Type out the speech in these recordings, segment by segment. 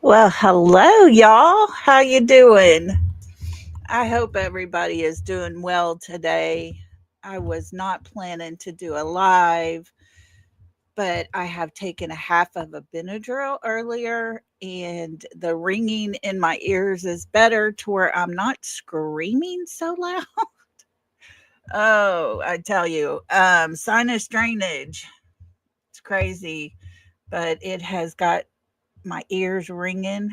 Well, hello, y'all. How you doing? I hope everybody is doing well today. I was not planning to do a live, but I have taken a half of a Benadryl earlier, and the ringing in my ears is better to where I'm not screaming so loud. Oh, I tell you, sinus drainage. It's crazy, but it has got my ears ringing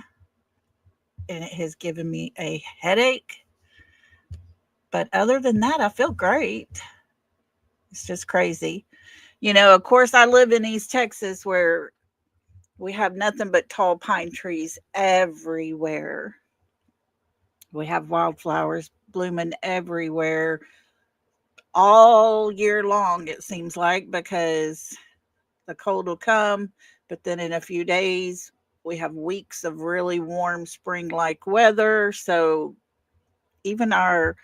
and it has given me a headache. But other than that, I feel great. It's just crazy. Of course, I live in East Texas where we have nothing but tall pine trees everywhere. We have wildflowers blooming everywhere all year long, it seems like, because the cold will come, but then in a few days, we have weeks of really warm spring like weather. So even our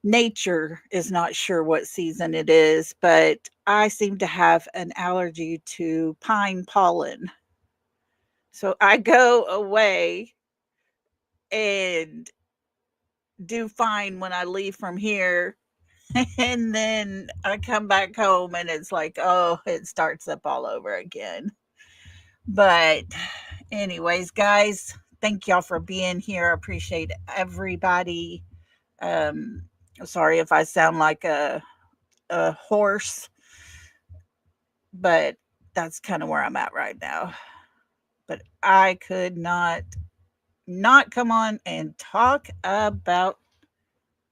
nature is not sure what season it is, but I seem to have an allergy to pine pollen. So I go away and do fine when I leave from here. And then I come back home and it's like, oh, it starts up all over again. But, anyways, guys, thank y'all for being here. I appreciate everybody. Um, Sorry if I sound like a horse, but that's kind of where I'm at right now. But I could not come on and talk about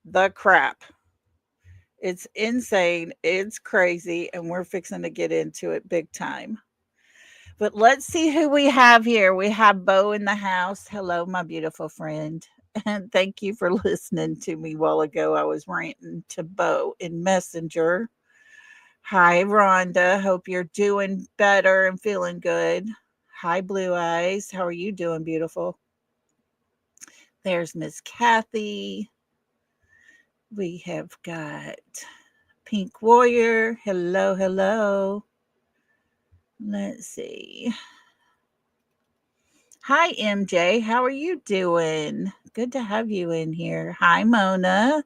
the crap. It's insane, it's crazy, and we're fixing to get into it big time. But let's see who we have here. We have Bo in the house. Hello, my beautiful friend. And thank you for listening to me a while ago. I was ranting to Bo in Messenger. Hi, Rhonda. Hope you're doing better and feeling good. Hi, Blue Eyes. How are you doing, beautiful? There's Miss Kathy. We have got Pink Warrior. Hello, hello. Let's see. Hi, MJ. How are you doing? Good to have you in here. Hi, Mona.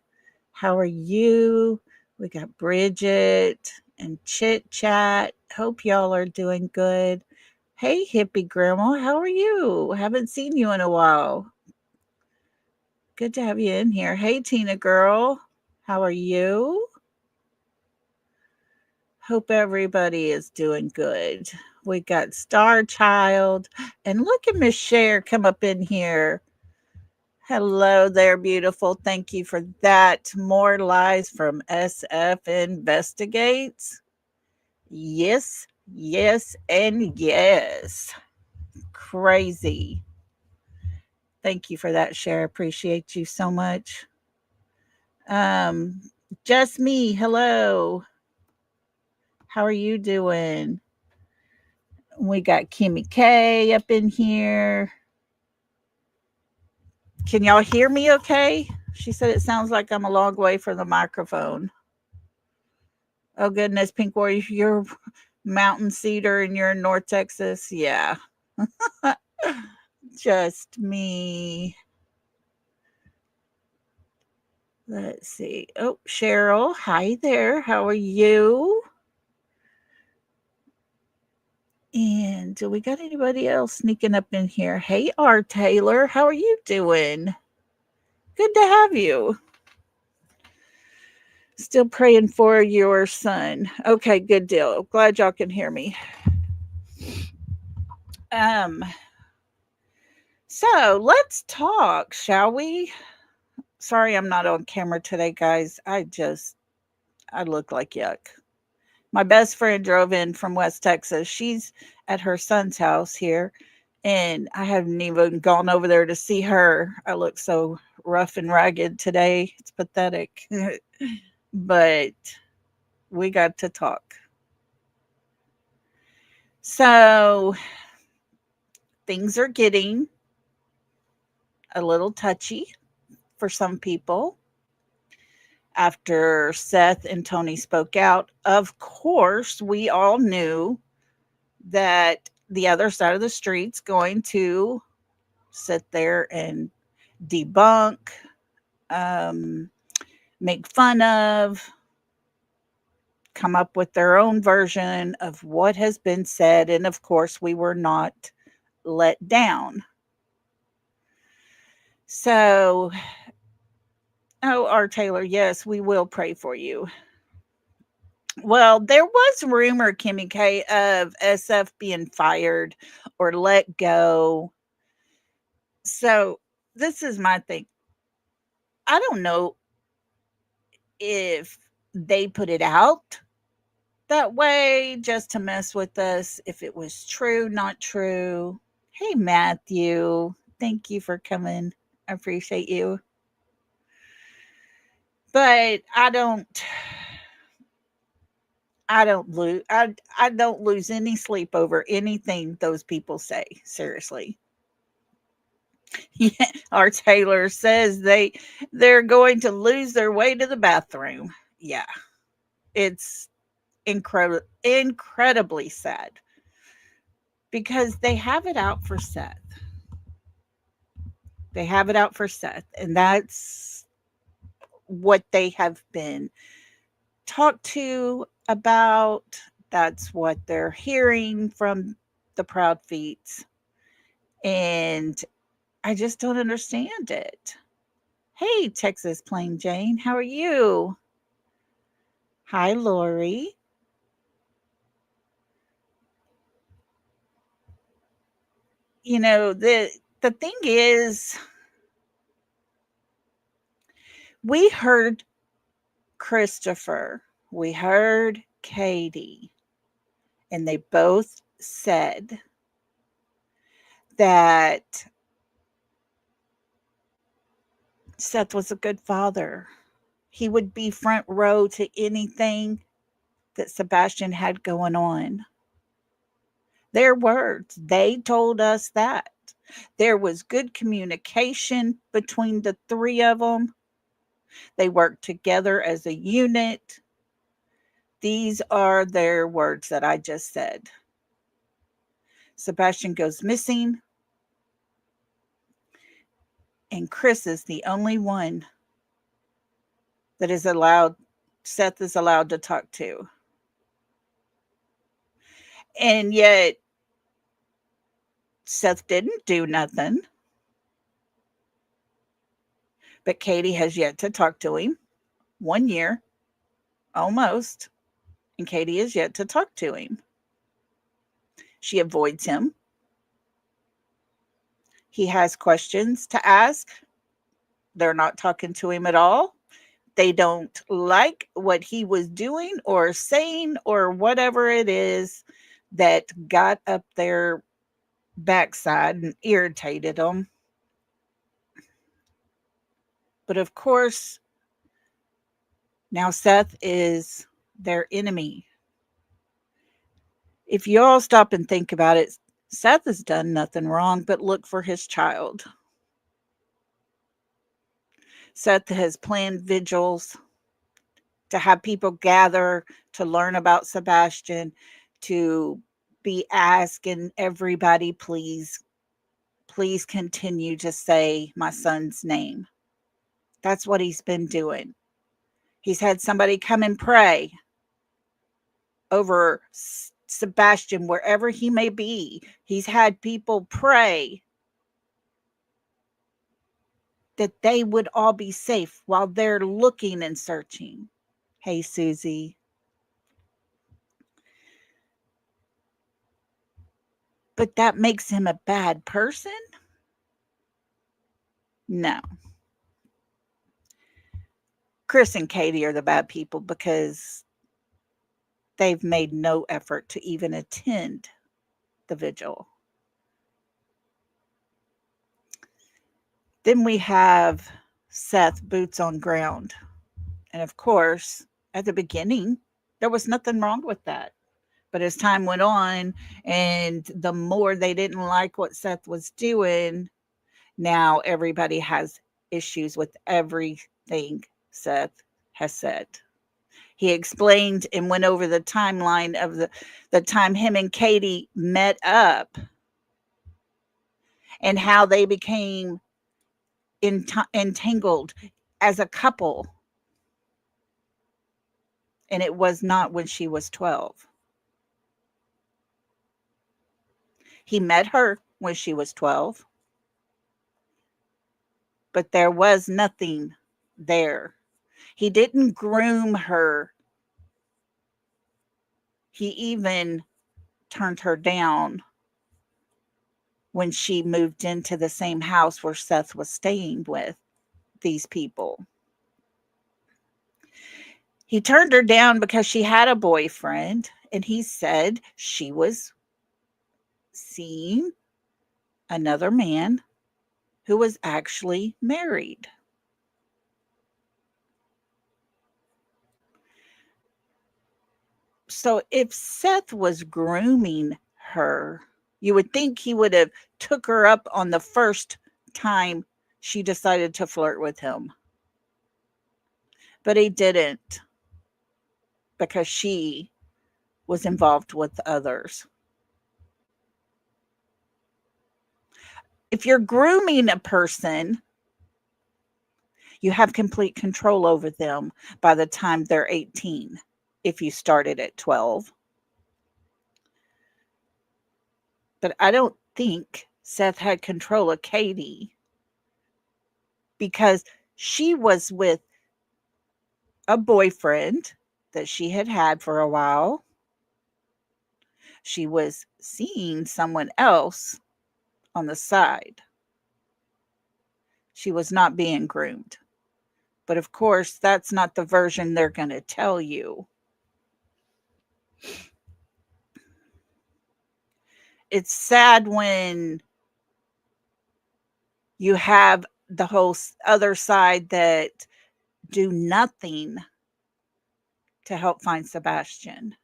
How are you? We got Bridget and Chit Chat. Hope y'all are doing good. Hey, hippie grandma, how are you? Haven't seen you in a while. Good to have you in here. Hey, Tina girl, how are you? Hope everybody is doing good. We got Star Child, and look at Miss Cher come up in here. Hello there, beautiful. Thank you for that. More lies from SF Investigates. Yes, yes, and yes. Crazy. Thank you for that, Cher. Appreciate you so much. Um, just me. Hello. How are you doing? We got Kimmy K up in here. Can y'all hear me okay? She said it sounds like I'm a long way from the microphone. Oh goodness, Pink Warrior, you're Mountain Cedar and you're in North Texas. Yeah. Just me. Let's see. Oh, Cheryl. Hi there. How are you? And do we got anybody else sneaking up in here? Hey, R. Taylor. How are you doing? Good to have you. Still praying for your son. Okay, good deal. Glad y'all can hear me. Um, so let's talk, shall we? Sorry I'm not on camera today, guys. I look like yuck. My best friend drove in from West Texas. She's at her son's house here, and I haven't even gone over there to see her. I look so rough and ragged today. It's pathetic. But we got to talk. So things are getting a little touchy for some people after Seth and Tony spoke out. Of course, we all knew that the other side of the street's going to sit there and debunk, um, make fun of, come up with their own version of what has been said. And of course, we were not let down. So, oh, R. Taylor, yes, we will pray for you. Well, there was rumor, Kimmy K, of SF being fired or let go. So, this is my thing. I don't know if they put it out that way just to mess with us, if it was true, not true. Hey, Matthew, thank you for coming. I appreciate you. But I don't lose any sleep over anything those people say. Seriously. Yeah, our Taylor says they're going to lose their way to the bathroom. Yeah. It's incredibly sad because they have it out for Seth. They have it out for Seth, and that's what they have been talked to about. That's what they're hearing from the Proud Feets. And I just don't understand it. Hey, Texas Plain Jane, how are you? Hi, Lori. You know, the thing is, we heard Christopher, we heard Katie, and they both said that Seth was a good father. He would be front row to anything that Sebastian had going on. Their words, they told us that. There was good communication between the three of them. They worked together as a unit. These are their words that I just said. Sebastian goes missing, and Chris is the only one that is allowed, Seth is allowed to talk to. And yet, Seth didn't do nothing, but Katie has yet to talk to him. 1 year, almost, and Katie is yet to talk to him. She avoids him. He has questions to ask. They're not talking to him at all. They don't like what he was doing or saying or whatever it is that got up their backside and irritated them. But of course, now Seth is their enemy. If you all stop and think about it, Seth has done nothing wrong but look for his child. Seth has planned vigils to have people gather to learn about Sebastian, to be asking everybody, please continue to say my son's name. That's what he's been doing. He's had somebody come and pray over Sebastian wherever he may be. He's had people pray that they would all be safe while they're looking and searching. Hey, Susie. But that makes him a bad person? No. Chris and Katie are the bad people because they've made no effort to even attend the vigil. Then we have Seth, boots on ground. And of course, at the beginning, there was nothing wrong with that. But as time went on, and the more they didn't like what Seth was doing, now everybody has issues with everything Seth has said. He explained and went over the timeline of the time him and Katie met up. and how they became entangled as a couple. And it was not when she was 12. He met her when she was 12, but there was nothing there. He didn't groom her. He even turned her down when she moved into the same house where Seth was staying with these people. He turned her down because she had a boyfriend, and he said she was seeing another man who was actually married. So if Seth was grooming her, you would think he would have took her up on the first time she decided to flirt with him. But he didn't, because she was involved with others. If you're grooming a person, you have complete control over them by the time they're 18, if you started at 12. But I don't think Seth had control of Katie, because she was with a boyfriend that she had had for a while. She was seeing someone else on the side. She was not being groomed. But of course, that's not the version they're going to tell you. It's sad when you have the whole other side that do nothing to help find Sebastian.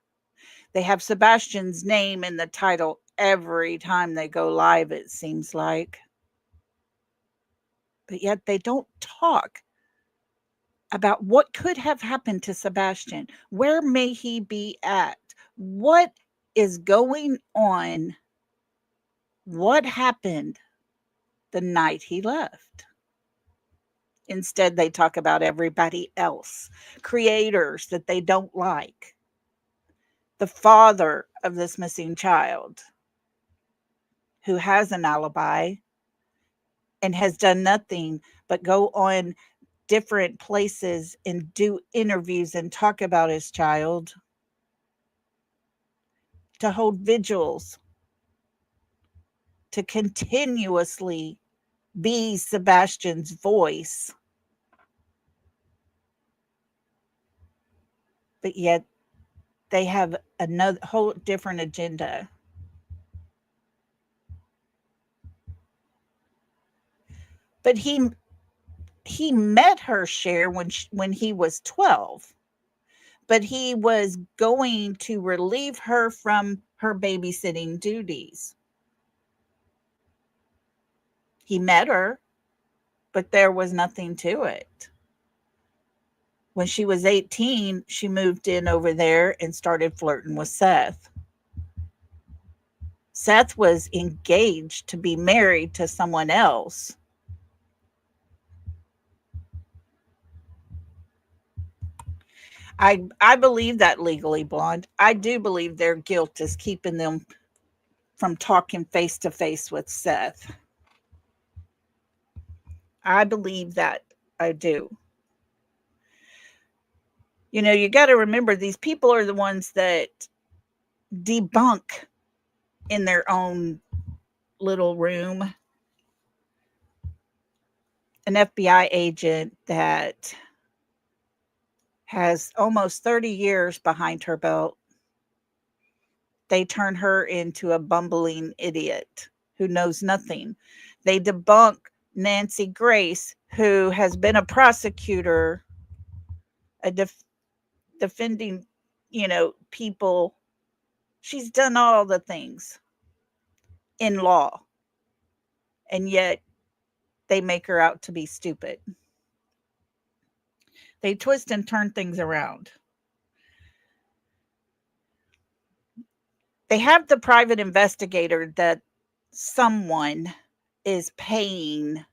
They have Sebastian's name in the title every time they go live, it seems like. But yet they don't talk about what could have happened to Sebastian. Where may he be at? What is going on? What happened the night he left? Instead, they talk about everybody else, creators that they don't like, the father of this missing child who has an alibi and has done nothing but go on different places and do interviews and talk about his child, to hold vigils, to continuously be Sebastian's voice. But yet they have another whole different agenda. But he met her share when he was 12. But he was going to relieve her from her babysitting duties. He met her, but there was nothing to it. When she was 18, she moved in over there and started flirting with Seth. Seth was engaged to be married to someone else. I believe that Legally Blonde. I do believe their guilt is keeping them from talking face to face with Seth. I believe that. I do. You know, you got to remember these people are the ones that debunk in their own little room. An FBI agent that has almost 30 years behind her belt, they turn her into a bumbling idiot who knows nothing. They debunk Nancy Grace, who has been a prosecutor, a defending, people. She's done all the things in law, and yet they make her out to be stupid. They twist and turn things around. They have the private investigator that someone is paying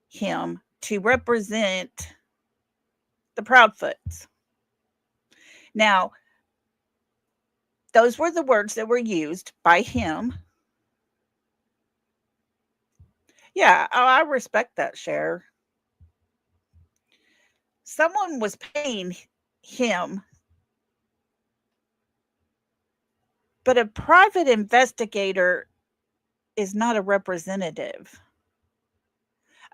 him to represent the Proudfoots. Now, those were the words that were used by him. Yeah, I respect that, Cher. Someone was paying him, but a private investigator is not a representative.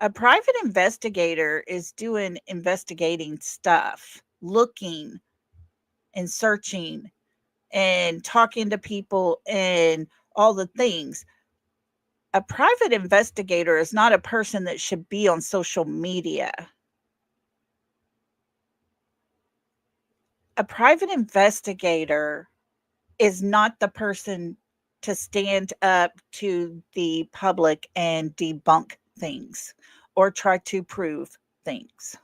A private investigator is doing investigating stuff, looking and searching and talking to people and all the things. A private investigator is not a person that should be on social media. A private investigator is not the person to stand up to the public and debunk things or try to prove things.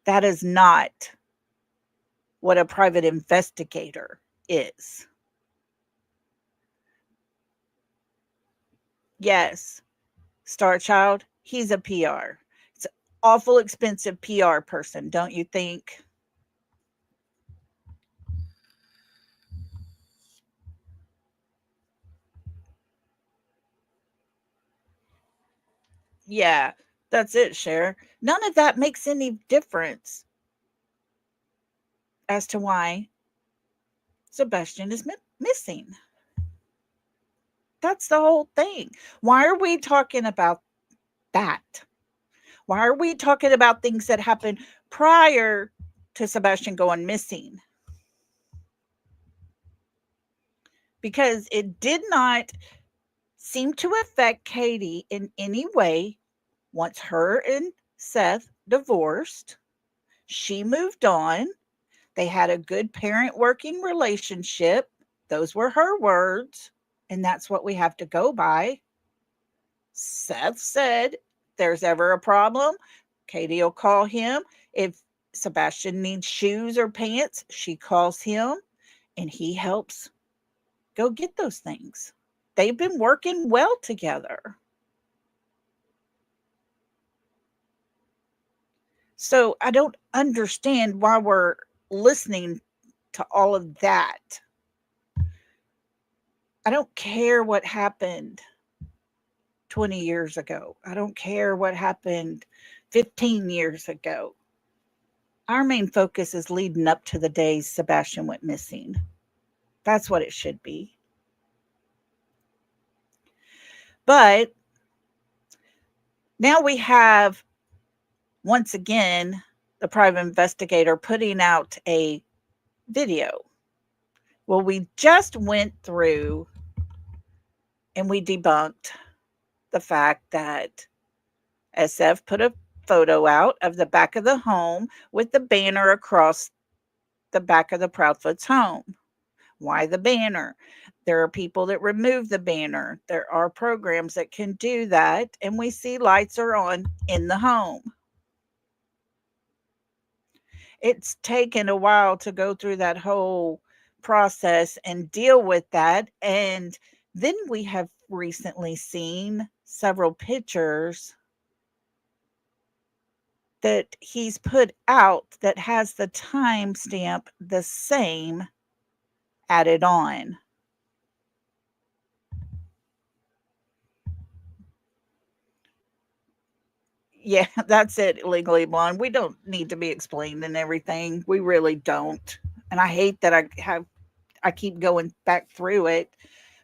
That is not what a private investigator is. Yes, Star Child, he's a PR. It's an awful expensive PR person, don't you think? Yeah, that's it, Cher. None of that makes any difference as to why Sebastian is missing. That's the whole thing. Why are we talking about that? Why are we talking about things that happened prior to Sebastian going missing? Because it did not seem to affect Katie in any way once her and Seth divorced. She moved on. They had a good parent working relationship. Those were her words. And that's what we have to go by. Seth said, there's ever a problem, Katie will call him. If Sebastian needs shoes or pants, she calls him and he helps go get those things. They've been working well together. So I don't understand why we're listening to all of that. I don't care what happened 20 years ago. I don't care what happened 15 years ago. Our main focus is leading up to the days Sebastian went missing. That's what it should be. But now we have, once again, the private investigator putting out a video. Well, we just went through and we debunked the fact that SF put a photo out of the back of the home with the banner across the back of the Proudfoots home. Why the banner? There are people that remove the banner. There are programs that can do that, and we see lights are on in the home. It's taken a while to go through that whole process and deal with that. And then we have recently seen several pictures that he's put out that has the timestamp the same added on. Yeah, that's it, Legally Blonde. We don't need to be explaining everything. We really don't. And I hate that I keep going back through it,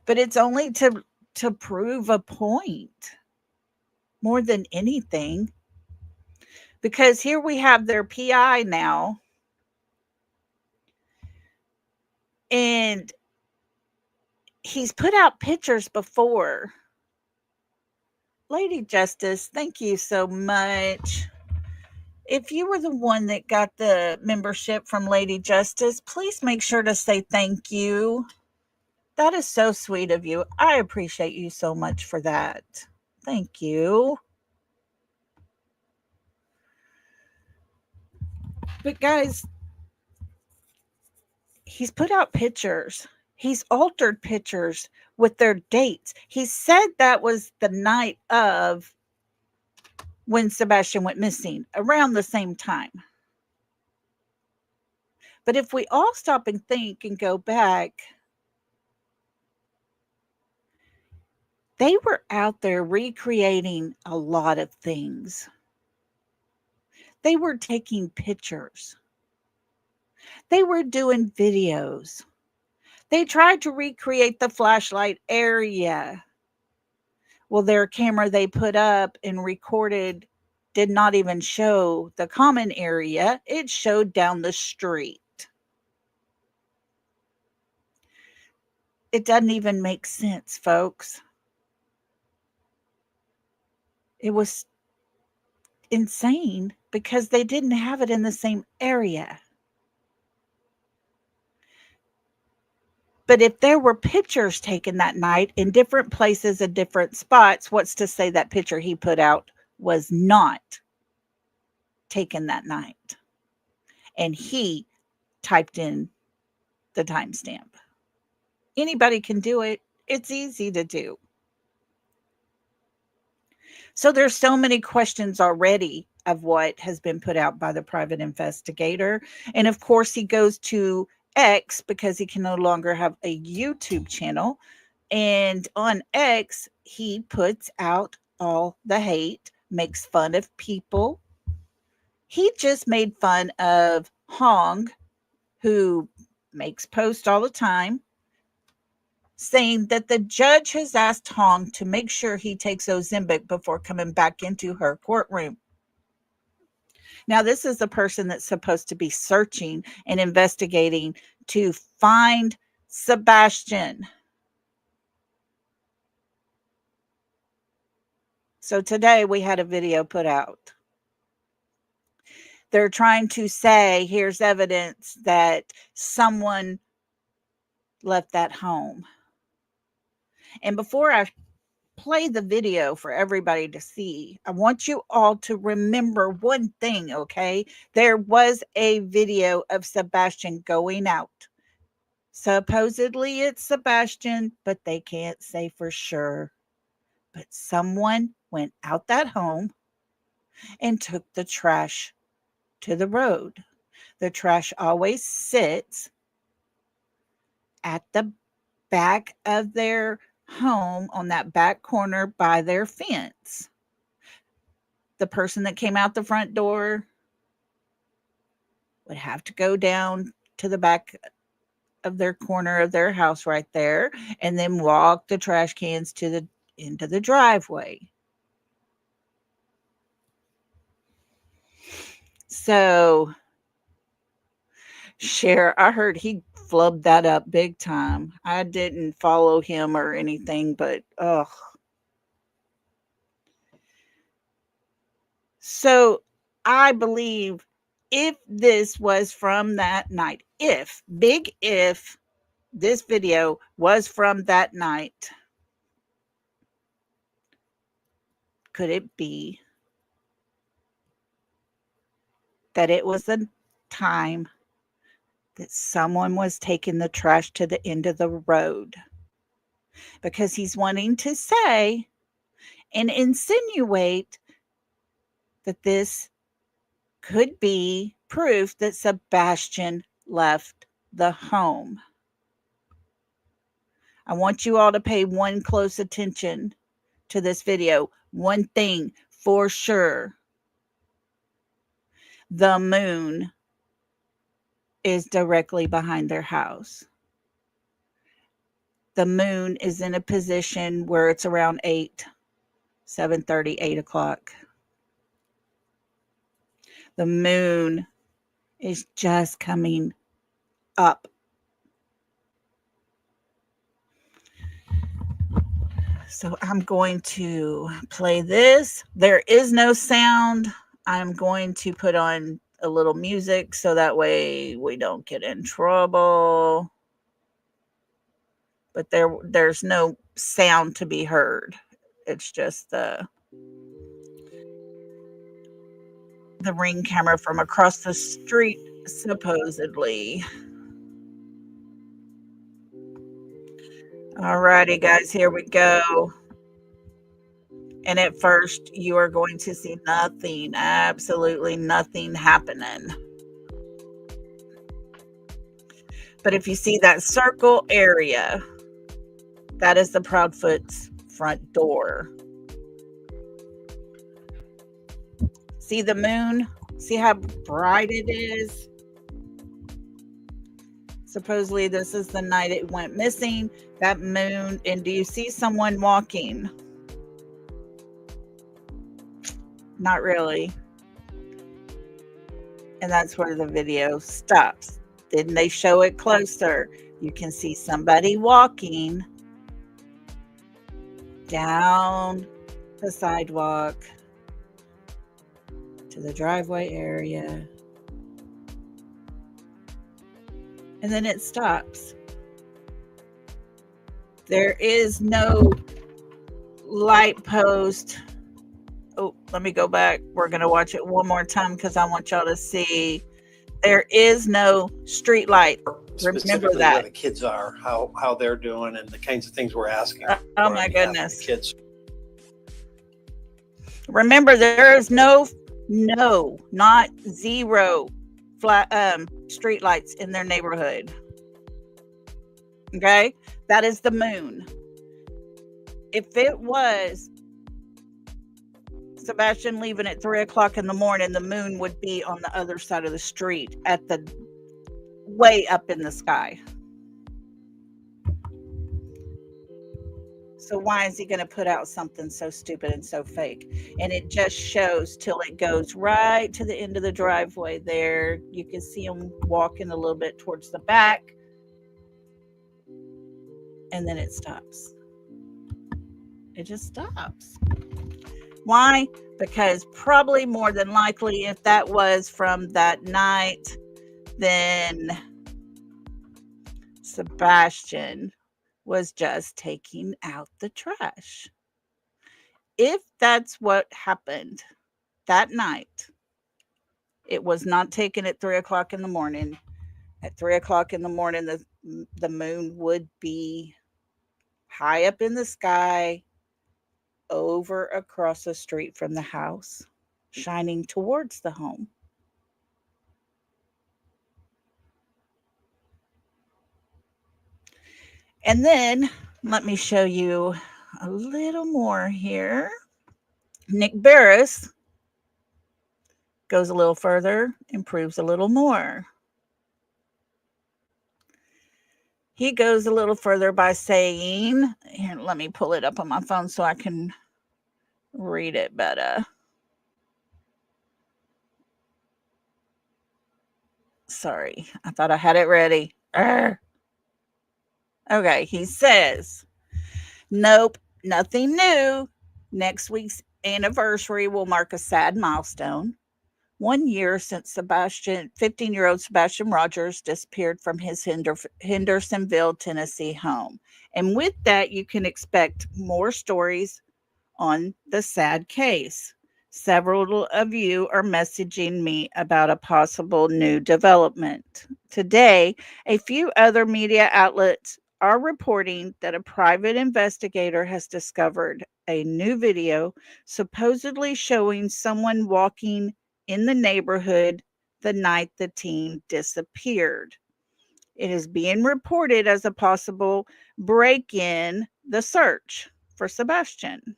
but it's only to prove a point more than anything. Because here we have their PI now, and he's put out pictures before. Lady Justice, thank you so much. If you were the one that got the membership from Lady Justice, please make sure to say thank you. That is so sweet of you. I appreciate you so much for that. Thank you. But guys, he's put out pictures. He's altered pictures with their dates. He said that was the night of when Sebastian went missing, around the same time. But if we all stop and think and go back, they were out there recreating a lot of things. They were taking pictures. They were doing videos. They tried to recreate the flashlight area. Well, their camera they put up and recorded did not even show the common area. It showed down the street. It doesn't even make sense, folks. It was insane because they didn't have it in the same area. But if there were pictures taken that night in different places and different spots, what's to say that picture he put out was not taken that night? And he typed in the timestamp. Anybody can do it. It's easy to do. So there's so many questions already of what has been put out by the private investigator. And of course, he goes to X because he can no longer have a YouTube channel. And on X, he puts out all the hate, makes fun of people. He just made fun of Hong, who makes posts all the time, saying that the judge has asked Hong to make sure he takes Ozempic before coming back into her courtroom. Now, this is a person that's supposed to be searching and investigating to find Sebastian. So today we had a video put out. They're trying to say, here's evidence that someone left that home. And before I play the video for everybody to see, I want you all to remember one thing, okay? There was a video of Sebastian going out. Supposedly it's Sebastian, but they can't say for sure. But someone went out that home and took the trash to the road. The trash always sits at the back of their home on that back corner by their fence. The person that came out the front door would have to go down to the back of their corner of their house right there and then walk the trash cans to the into the driveway. So Cher, I heard he flubbed that up big time. I didn't follow him or anything, but ugh. So I believe if this was from that night, big if this video was from that night, could it be that it was the time that someone was taking the trash to the end of the road? Because he's wanting to say and insinuate that this could be proof that Sebastian left the home. I want you all to pay one close attention to this video. One thing for sure. The moon is directly behind their house. The moon is in a position where it's around 7:30, 8 o'clock. The moon is just coming up. So I'm going to play this. There is no sound. I'm going to put on a little music so that way we don't get in trouble. But there's no sound to be heard. It's just the Ring camera from across the street, supposedly. Alrighty, guys, here we go. And at first, you are going to see nothing, absolutely nothing happening. But if you see that circle area, that is the Proudfoot's front door. See the moon? See how bright it is? Supposedly, this is the night it went missing. That moon, and do you see someone walking? Not really. And that's where the video stops. Then they show it closer. You can see somebody walking down the sidewalk to the driveway area. And then it stops. There is no light post. Oh, let me go back. We're going to watch it one more time because I want y'all to see. There is no street light. Remember that. Where the kids are, how they're doing, and the kinds of things we're asking. Oh my goodness. Kids. Remember, there is no, not zero flat street lights in their neighborhood. Okay? That is the moon. If it was Sebastian leaving at 3 o'clock in the morning, the moon would be on the other side of the street at the way up in the sky. So why is he going to put out something so stupid and so fake? And it just shows till it goes right to the end of the driveway there. You can see him walking a little bit towards the back. And then it stops. It just stops. Why? Because probably more than likely, if that was from that night, then Sebastian was just taking out the trash. If that's what happened that night, it was not taken at 3 o'clock in the morning. At 3 o'clock in the morning, the moon would be high up in the sky, over across the street from the house, shining towards the home. And then let me show you a little more here. Nick Barris goes a little further and proves a little more. He goes a little further by saying, here, let me pull it up on my phone so I can read it better. Sorry, I thought I had it ready. Okay, he says, nope, nothing new. Next week's anniversary will mark a sad milestone. 1 year since 15-year-old Sebastian Rogers disappeared from his Hendersonville, Tennessee home. And with that, you can expect more stories on the sad case. Several of you are messaging me about a possible new development. Today, a few other media outlets are reporting that a private investigator has discovered a new video supposedly showing someone walking in the neighborhood the night the teen disappeared. It is being reported as a possible break-in the search for Sebastian.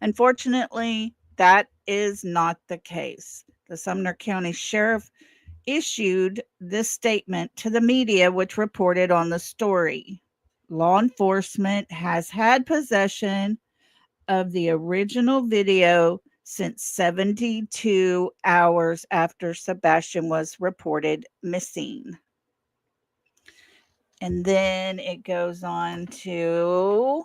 Unfortunately, that is not the case. The Sumner County Sheriff issued this statement to the media, which reported on the story. Law enforcement has had possession of the original video since 72 hours after Sebastian was reported missing. And then it goes on to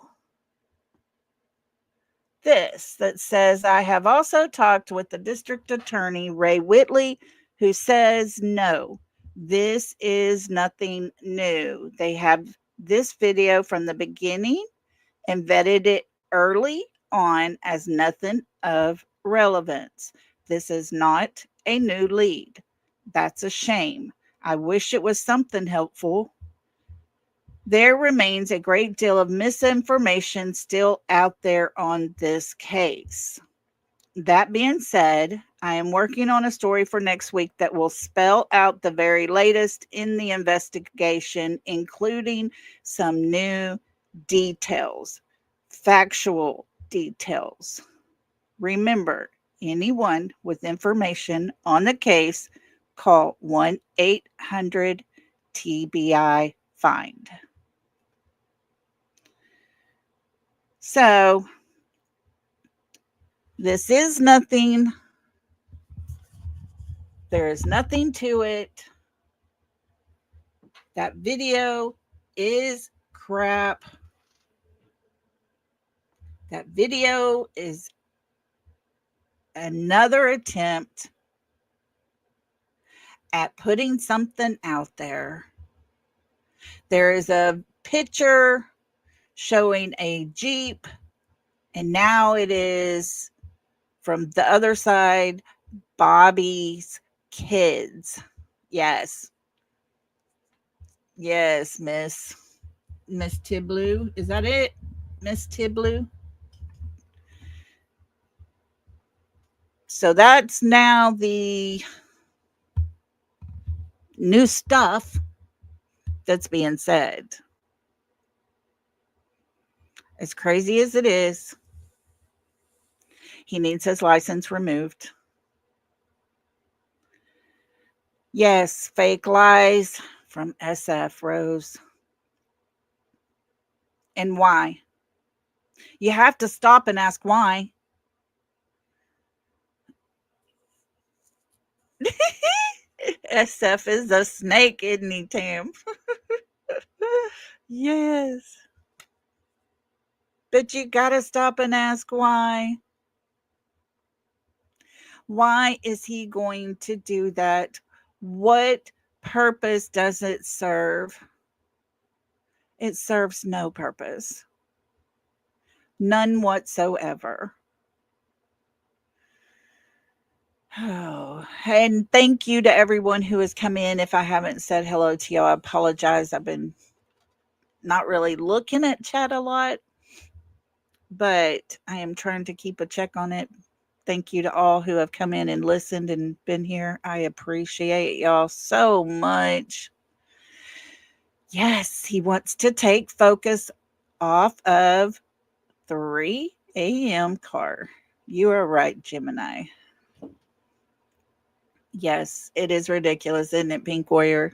this that says, I have also talked with the district attorney, Ray Whitley, who says, no, this is nothing new. They have this video from the beginning and vetted it early on as nothing of relevance. This is not a new lead. That's a shame. I wish it was something helpful. There remains a great deal of misinformation still out there on this case. That being said, I am working on a story for next week that will spell out the very latest in the investigation, including some new details, factual details. Remember, anyone with information on the case, call 1-800 TBI Find. So, this is nothing. There is nothing to it. That video is crap. That video is another attempt at putting something out there. There is a picture showing a Jeep, and now it is from the other side Bobby's kids. Yes. Yes, Miss Tiblu. Is that it? Miss Tiblu? So that's now the new stuff that's being said. As crazy as it is, he needs his license removed. Yes, fake lies from SF Rose. And why? You have to stop and ask why. SF is a snake, isn't he, Tam? Yes. But you got to stop and ask why. Why is he going to do that? What purpose does it serve? It serves no purpose. None whatsoever. Oh, and thank you to everyone who has come in. If I haven't said hello to you, I apologize. I've been not really looking at chat a lot, but I am trying to keep a check on it. Thank you to all who have come in and listened and been here. I appreciate y'all so much. Yes, he wants to take focus off of 3 a.m. car. You are right, Gemini. Yes, it is ridiculous, isn't it, Pink Warrior?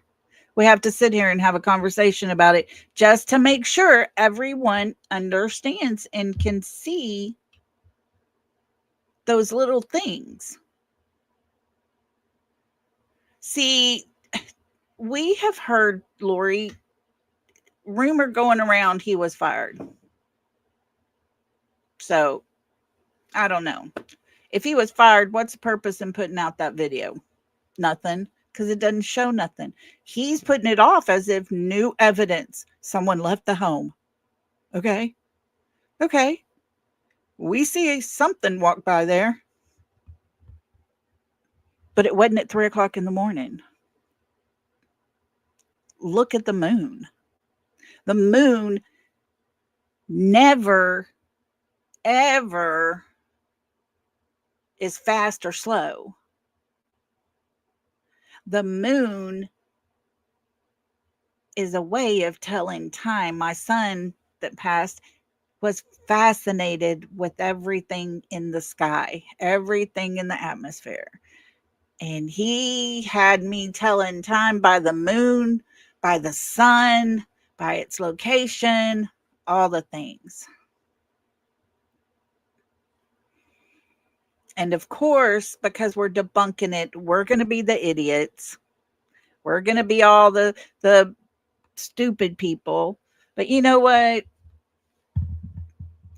We have to sit here and have a conversation about it just to make sure everyone understands and can see those little things. See, we have heard, Lori, rumor going around he was fired. So, I don't know. If he was fired, what's the purpose in putting out that video? Nothing, because it doesn't show nothing. He's putting it off as if new evidence. Someone left the home. Okay. Okay. We see something walk by there, but it wasn't at 3 o'clock in the morning. Look at the moon. The moon never, ever is fast or slow. The moon is a way of telling time. My son that passed was fascinated with everything in the sky, everything in the atmosphere. And he had me telling time by the moon, by the sun, by its location, all the things. And of course, because we're debunking it, we're going to be the idiots. We're going to be all the stupid people. But you know what?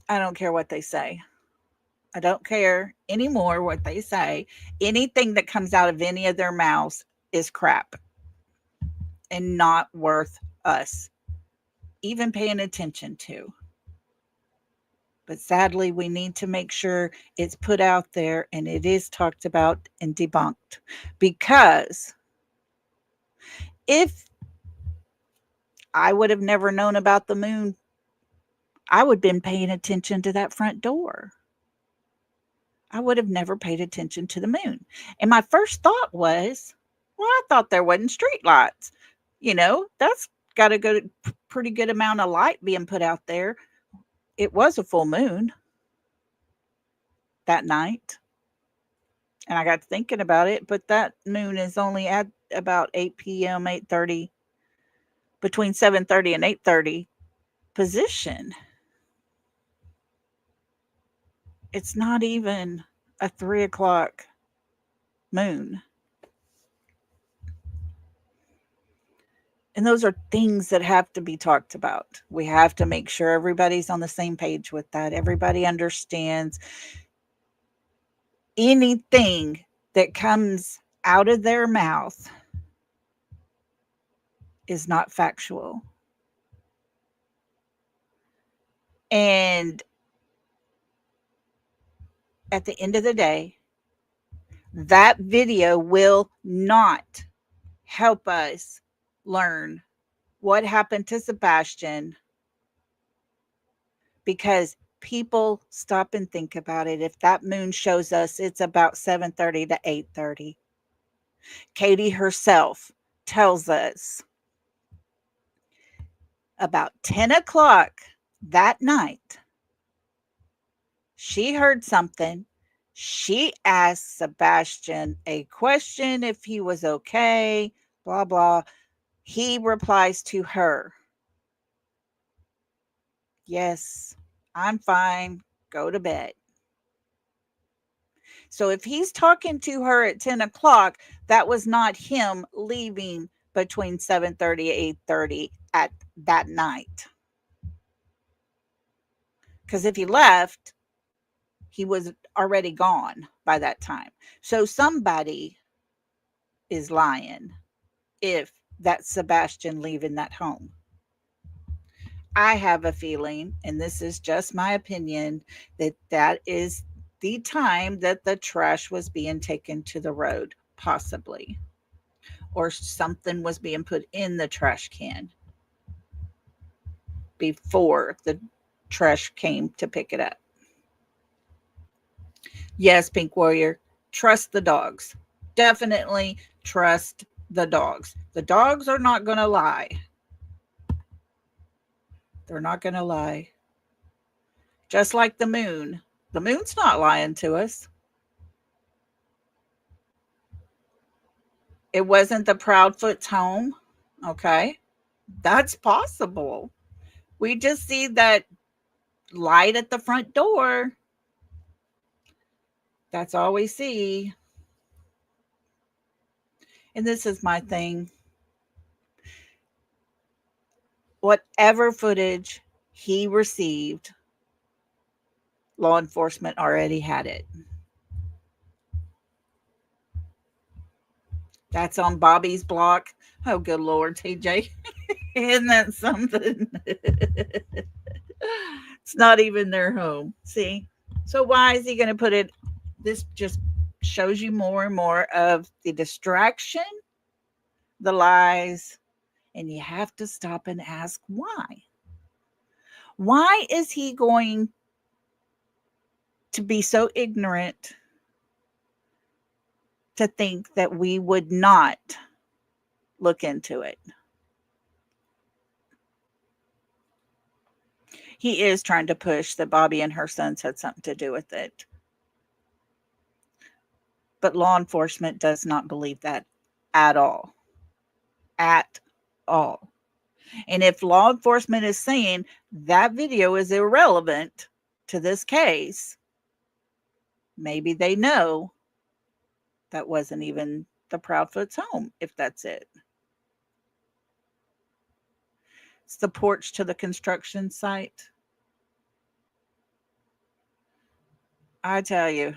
I don't care what they say. I don't care anymore what they say. Anything that comes out of any of their mouths is crap and not worth us even paying attention to. But sadly, we need to make sure it's put out there and it is talked about and debunked. Because if I would have never known about the moon. I would have been paying attention to that front door. I would have never paid attention to the moon. And my first thought was, well, I thought there wasn't street lights. That's got a pretty good amount of light being put out there. It was a full moon that night. And I got to thinking about it, but that moon is only at about 8 p.m., 8:30, between 7:30 and 8:30 position. It's not even a 3 o'clock moon. And those are things that have to be talked about. We have to make sure everybody's on the same page with that. Everybody understands anything that comes out of their mouth is not factual. And at the end of the day, that video will not help us learn what happened to Sebastian, because people stop and think about it. If that moon shows us it's about 7:30 to 8:30, Katie herself tells us about 10 o'clock that night, she heard something. She asked Sebastian a question if he was okay, blah, blah. He replies to her, yes, I'm fine. Go to bed. So if he's talking to her at 10 o'clock, that was not him leaving between 7:30 and 8:30 at that night. Because if he left, he was already gone by that time. So somebody is lying if that's Sebastian leaving that home. I have a feeling, and this is just my opinion, that that is the time that the trash was being taken to the road, possibly, or something was being put in the trash can before the trash came to pick it up. Yes, Pink Warrior, trust the dogs. Definitely trust the dogs. The dogs are not going to lie. They're not going to lie. Just like the moon. The moon's not lying to us. It wasn't the Proudfoot's home. Okay. That's possible. We just see that light at the front door. That's all we see. And this is my thing. Whatever footage he received, law enforcement already had it. That's on Bobby's block. Oh, good Lord, TJ. Isn't that something? It's not even their home. See? So why is he going to put it? This just shows you more and more of the distraction, the lies, and you have to stop and ask why. Why is he going to be so ignorant to think that we would not look into it? He is trying to push that Bobby and her sons had something to do with it. But law enforcement does not believe that at all. At all. And if law enforcement is saying that video is irrelevant to this case, maybe they know that wasn't even the Proudfoot's home, if that's it. It's the porch to the construction site. I tell you,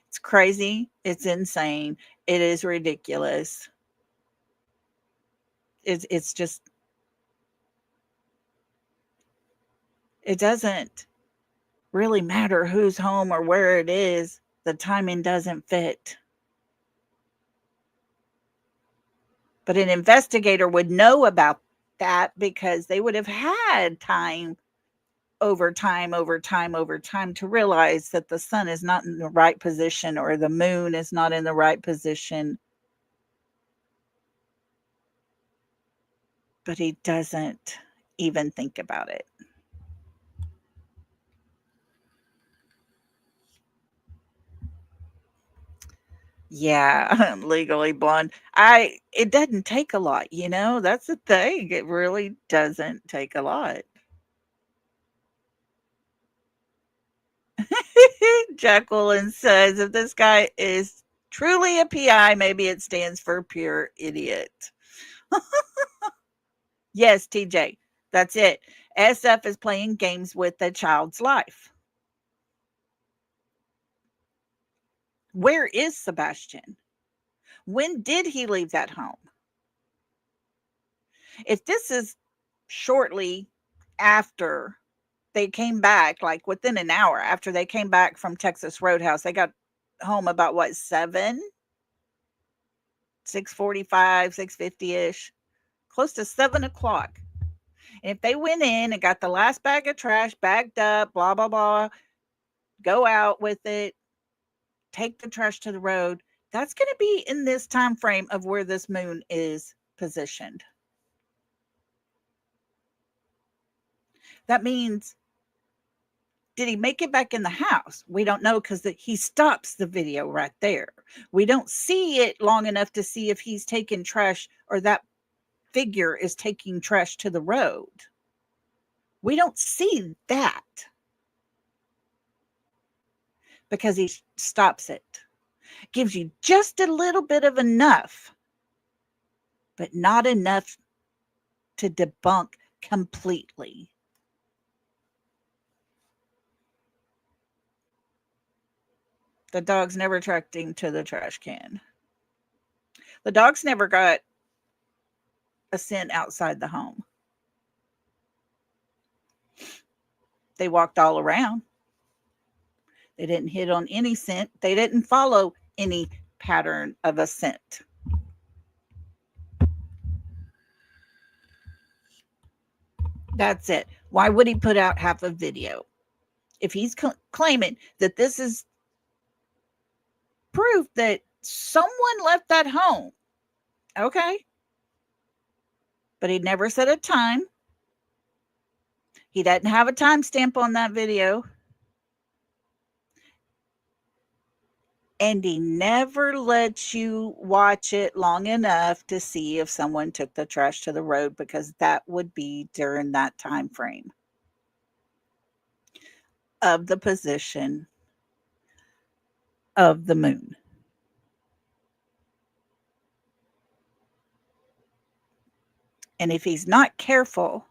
it's crazy. It's insane. It is ridiculous. It's just, it doesn't really matter whose home or where it is. The timing doesn't fit. But an investigator would know about that because they would have had time over time, over time, over time to realize that the sun is not in the right position or the moon is not in the right position. But he doesn't even think about it. Yeah, Legally Blonde. I It doesn't take a lot, that's the thing. It really doesn't take a lot. Jacqueline says if this guy is truly a PI, maybe it stands for pure idiot. Yes, TJ, that's it. SF is playing games with a child's life. Where is Sebastian? When did he leave that home? If this is shortly after they came back, like within an hour after they came back from Texas Roadhouse, they got home about what, 6:45, 6:50 ish, close to 7 o'clock. And if they went in and got the last bag of trash bagged up, blah, blah, blah, go out with it, take the trash to the road, that's going to be in this time frame of where this moon is positioned. That means, did he make it back in the house? We don't know because he stops the video right there. We don't see it long enough to see if he's taking trash or that figure is taking trash to the road. We don't see that because he stops it. Gives you just a little bit of enough, but not enough to debunk completely. The dog's never tracked him to the trash can. The dogs never got a scent outside the home. They walked all around. They didn't hit on any scent. They didn't follow any pattern of a scent. That's it. Why would he put out half a video? If he's claiming that this is proof that someone left that home, okay. But he never said a time. He doesn't have a timestamp on that video. And he never lets you watch it long enough to see if someone took the trash to the road, because that would be during that time frame of the position of the moon. And if he's not careful,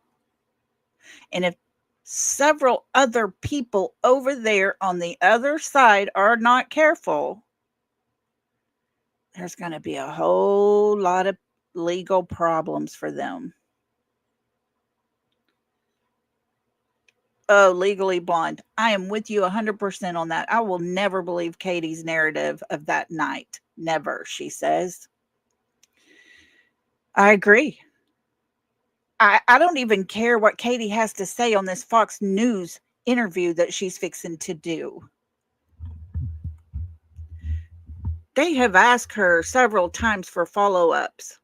and if several other people over there on the other side are not careful, there's going to be a whole lot of legal problems for them. Oh, Legally Blonde. I am with you 100% on that. I will never believe Katie's narrative of that night. Never, she says. I agree. I don't even care what Katie has to say on this Fox News interview that she's fixing to do. They have asked her several times for follow-ups.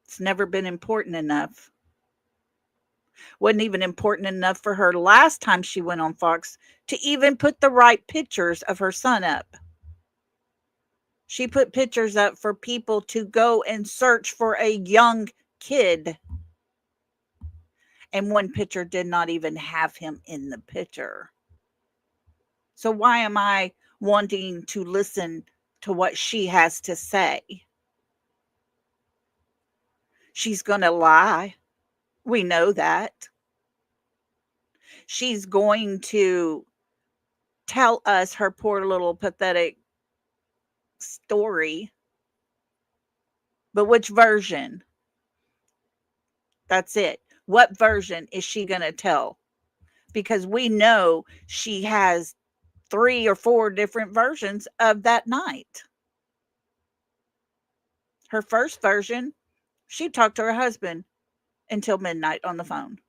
It's never been important enough. Wasn't even important enough for her last time she went on Fox to even put the right pictures of her son up. She put pictures up for people to go and search for a young kid. And one picture did not even have him in the picture. So why am I wanting to listen to what she has to say? She's going to lie. We know that. She's going to tell us her poor little pathetic story. But which version? That's it. What version is she going to tell? Because we know she has 3 or 4 different versions of that night. Her first version She talked to her husband until midnight on the phone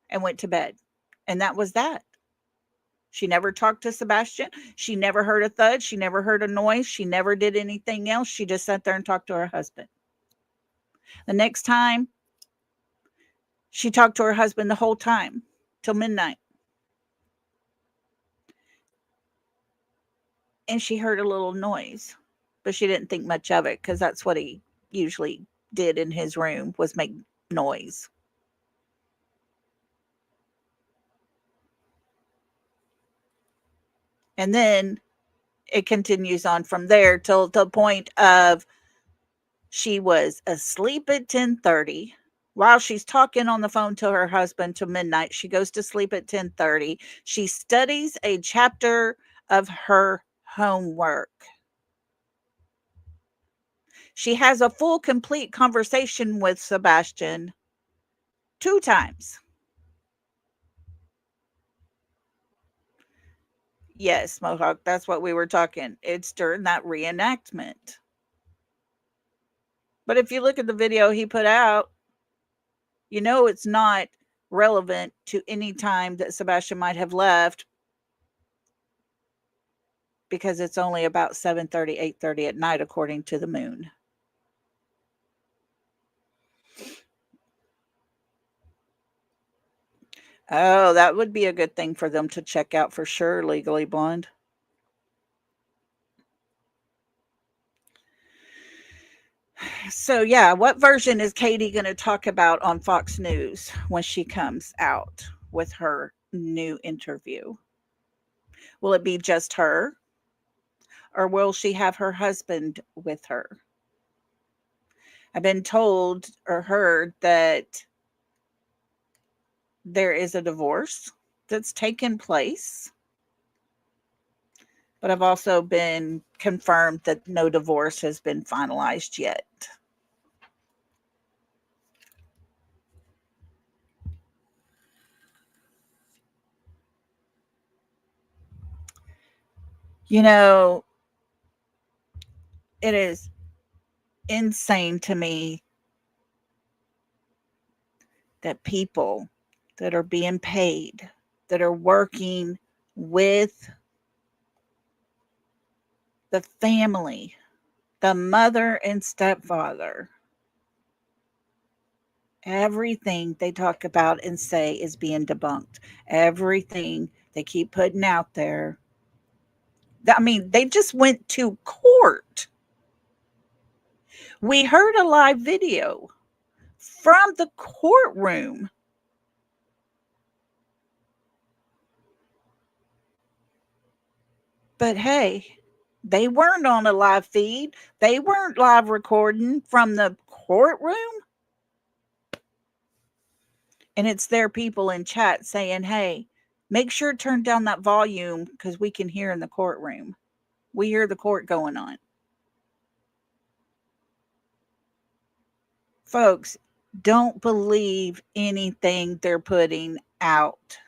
and went to bed. And that was that. She never talked to Sebastian. She never heard a thud. She never heard a noise. She never did anything else. She just sat there and talked to her husband. The next time, she talked to her husband the whole time till midnight. And she heard a little noise, but she didn't think much of it because that's what he usually did in his room was make noise. And then it continues on from there till the point of she was asleep at 10:30. While she's talking on the phone to her husband till midnight, she goes to sleep at 10:30. She studies a chapter of her homework. She has a full, complete conversation with Sebastian 2 times. Yes, Mohawk, that's what we were talking. It's during that reenactment. But if you look at the video he put out, you know it's not relevant to any time that Sebastian might have left because it's only about 7:30, 8:30 at night according to the moon. Oh, that would be a good thing for them to check out for sure, Legally Blonde. So, yeah, what version is Katie going to talk about on Fox News when she comes out with her new interview? Will it be just her? Or will she have her husband with her? I've been told or heard that there is a divorce that's taken place, but I've also been confirmed that no divorce has been finalized yet. You know, it is insane to me that people that are being paid, that are working with the family, the mother and stepfather, everything they talk about and say is being debunked. Everything they keep putting out there. I mean, they just went to court. We heard a live video from the courtroom. But hey, they weren't on a live feed. They weren't live recording from the courtroom. And it's their people in chat saying, hey, make sure to turn down that volume because we can hear in the courtroom. We hear the court going on. Folks, don't believe anything they're putting out.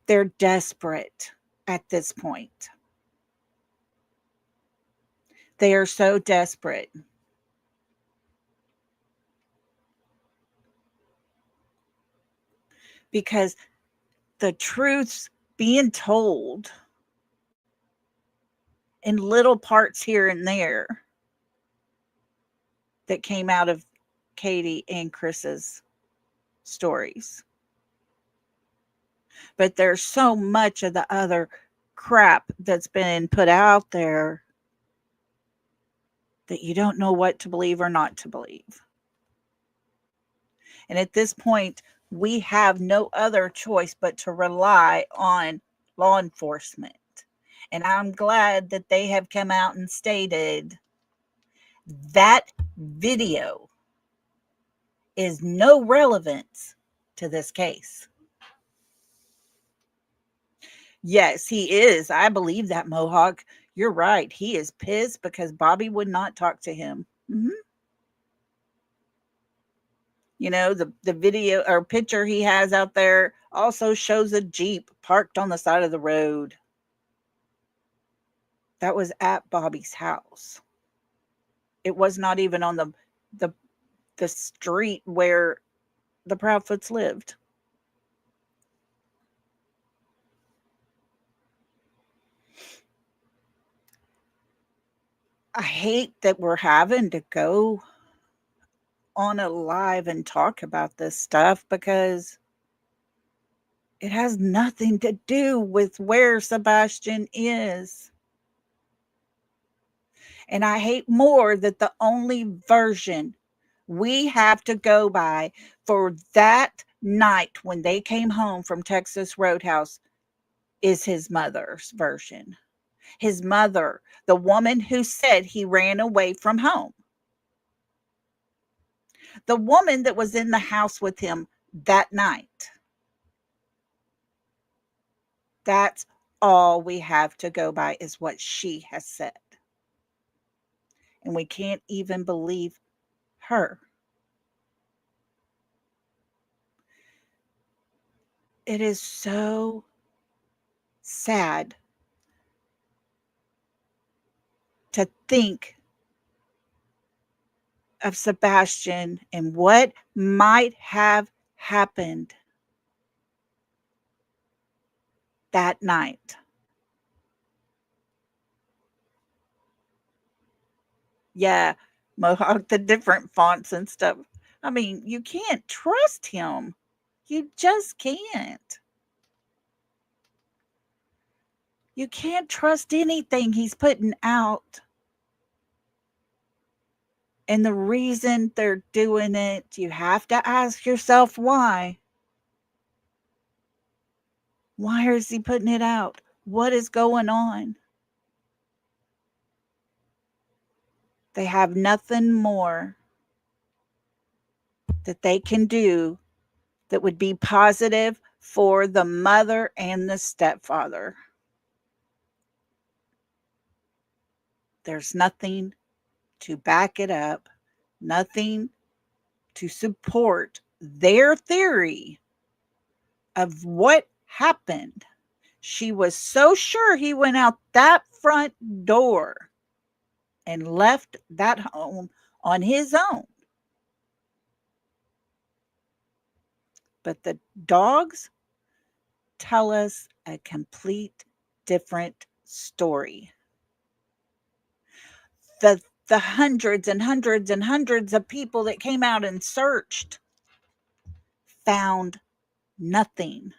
They're desperate at this point. They are so desperate. Because the truth's being told in little parts here and there that came out of Katie and Chris's stories. But there's so much of the other crap that's been put out there that you don't know what to believe or not to believe. And at this point, we have no other choice but to rely on law enforcement. And I'm glad that they have come out and stated that video is no relevance to this case. Yes, he is. I believe that, Mohawk. You're right. He is pissed because Bobby would not talk to him. Mm-hmm. You know, the video or picture he has out there also shows a Jeep parked on the side of the road. That was at Bobby's house. It was not even on the the street where the Proudfoots lived. I hate that we're having to go on a live and talk about this stuff because it has nothing to do with where Sebastian is. And I hate more that the only version we have to go by for that night when they came home from Texas Roadhouse is his mother's version. His mother, the woman who said he ran away from home, the woman that was in the house with him that night. That's all we have to go by is what she has said. And we can't even believe her. It is so sad to think of Sebastian and what might have happened that night. Yeah, Mohawk, the different fonts and stuff. I mean, you can't trust him. You just can't. You can't trust anything he's putting out. And the reason they're doing it, you have to ask yourself why. Why is he putting it out? What is going on? They have nothing more that they can do that would be positive for the mother and the stepfather. There's nothing to back it up, nothing to support their theory of what happened. She was so sure he went out that front door and left that home on his own. But the dogs tell us a complete different story. The hundreds and hundreds and hundreds of people that came out and searched found nothing.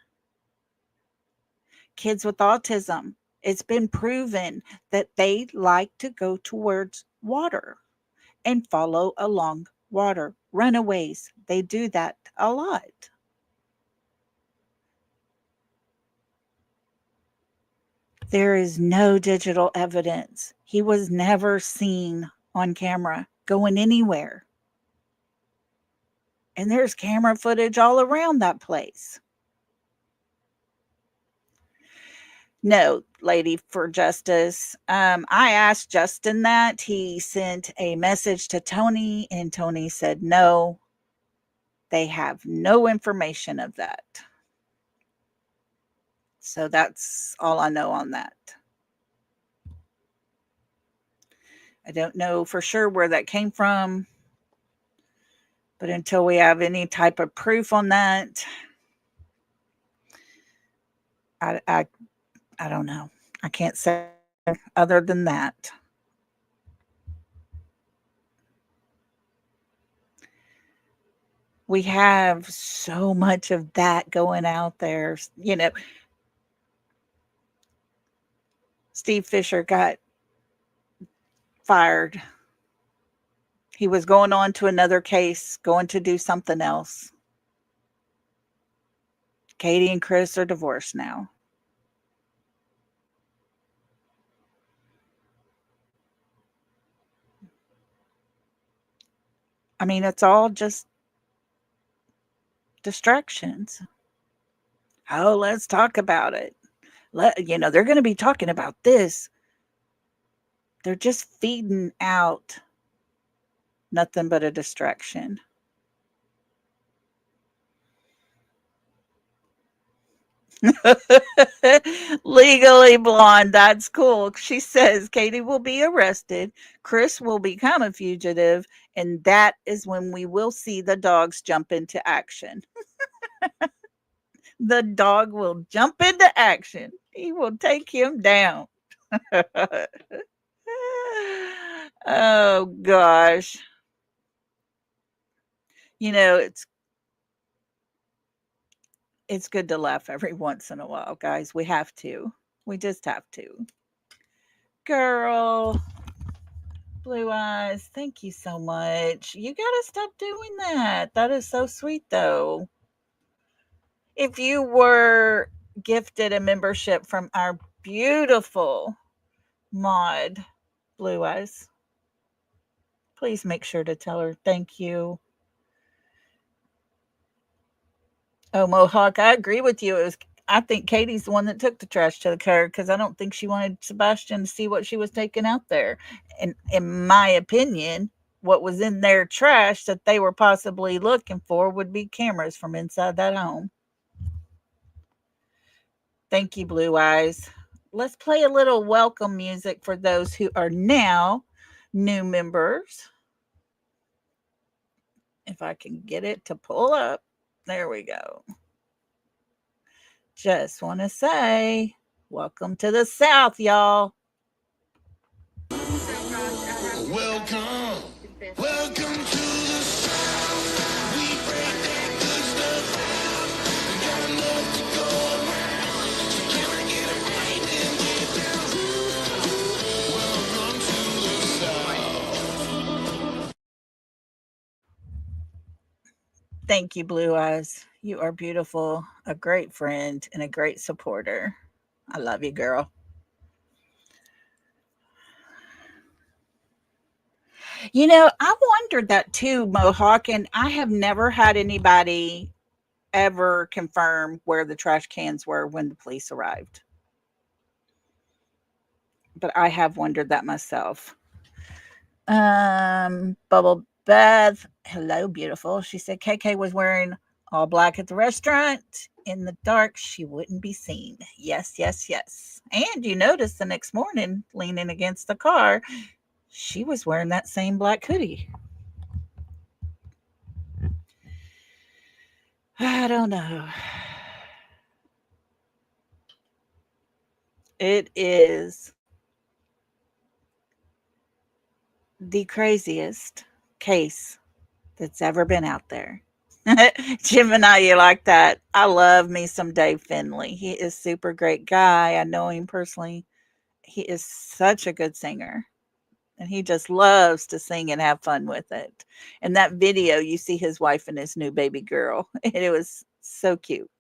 Kids with autism, it's been proven that they like to go towards water and follow along water. Runaways, they do that a lot. There is no digital evidence. He was never seen on camera going anywhere. And there's camera footage all around that place. No, Lady for Justice. I asked Justin that. He sent a message to Tony, and Tony said no, they have no information of that. So that's all I know on that. I don't know for sure where that came from, but until we have any type of proof on that, I, I, I don't know. I can't say other than that. We have so much of that going out there. Steve Fisher got fired. He was going on to another case, going to do something else. Katie and Chris are divorced now. I mean, it's all just distractions. Oh, let's talk about it. They're going to be talking about this. They're just feeding out nothing but a distraction. Legally blonde. That's cool. She says Katie will be arrested. Chris will become a fugitive. And that is when we will see the dogs jump into action. The dog will jump into action. He will take him down. Oh gosh. You know, it's good to laugh every once in a while, guys. We have to. We just have to. Girl, blue eyes, thank you so much. You gotta stop doing that. That is so sweet though. If you were gifted a membership from our beautiful mod, Blue Eyes, please make sure to tell her thank you. Oh, Mohawk, I agree with you. I think Katie's the one that took the trash to the curb because I don't think she wanted Sebastian to see what she was taking out there. And in my opinion, what was in their trash that they were possibly looking for would be cameras from inside that home. Thank you, Blue Eyes. Let's play a little welcome music for those who are now new members. If I can get it to pull up. There we go. Just want to say, welcome to the South, y'all. Welcome. Welcome to the South. We break that good stuff out. We got enough to go around. So can I get a right and get down? Welcome to the South. Thank you, Blue Eyes. You are beautiful, a great friend, and a great supporter. I love you, girl. You know, I wondered that too, Mohawk, and I have never had anybody ever confirm where the trash cans were when the police arrived. But I have wondered that myself. Bubble Beth, hello, beautiful. She said KK was wearing all black at the restaurant. In the dark, she wouldn't be seen. Yes, yes, yes. And you noticed the next morning, leaning against the car, she was wearing that same black hoodie. I don't know. It is the craziest case that's ever been out there. Gemini, you like that? I love me some Dave Finley. He is super great guy. I know him personally. He is such a good singer. And he just loves to sing and have fun with it. In that video, you see his wife and his new baby girl. And it was so cute.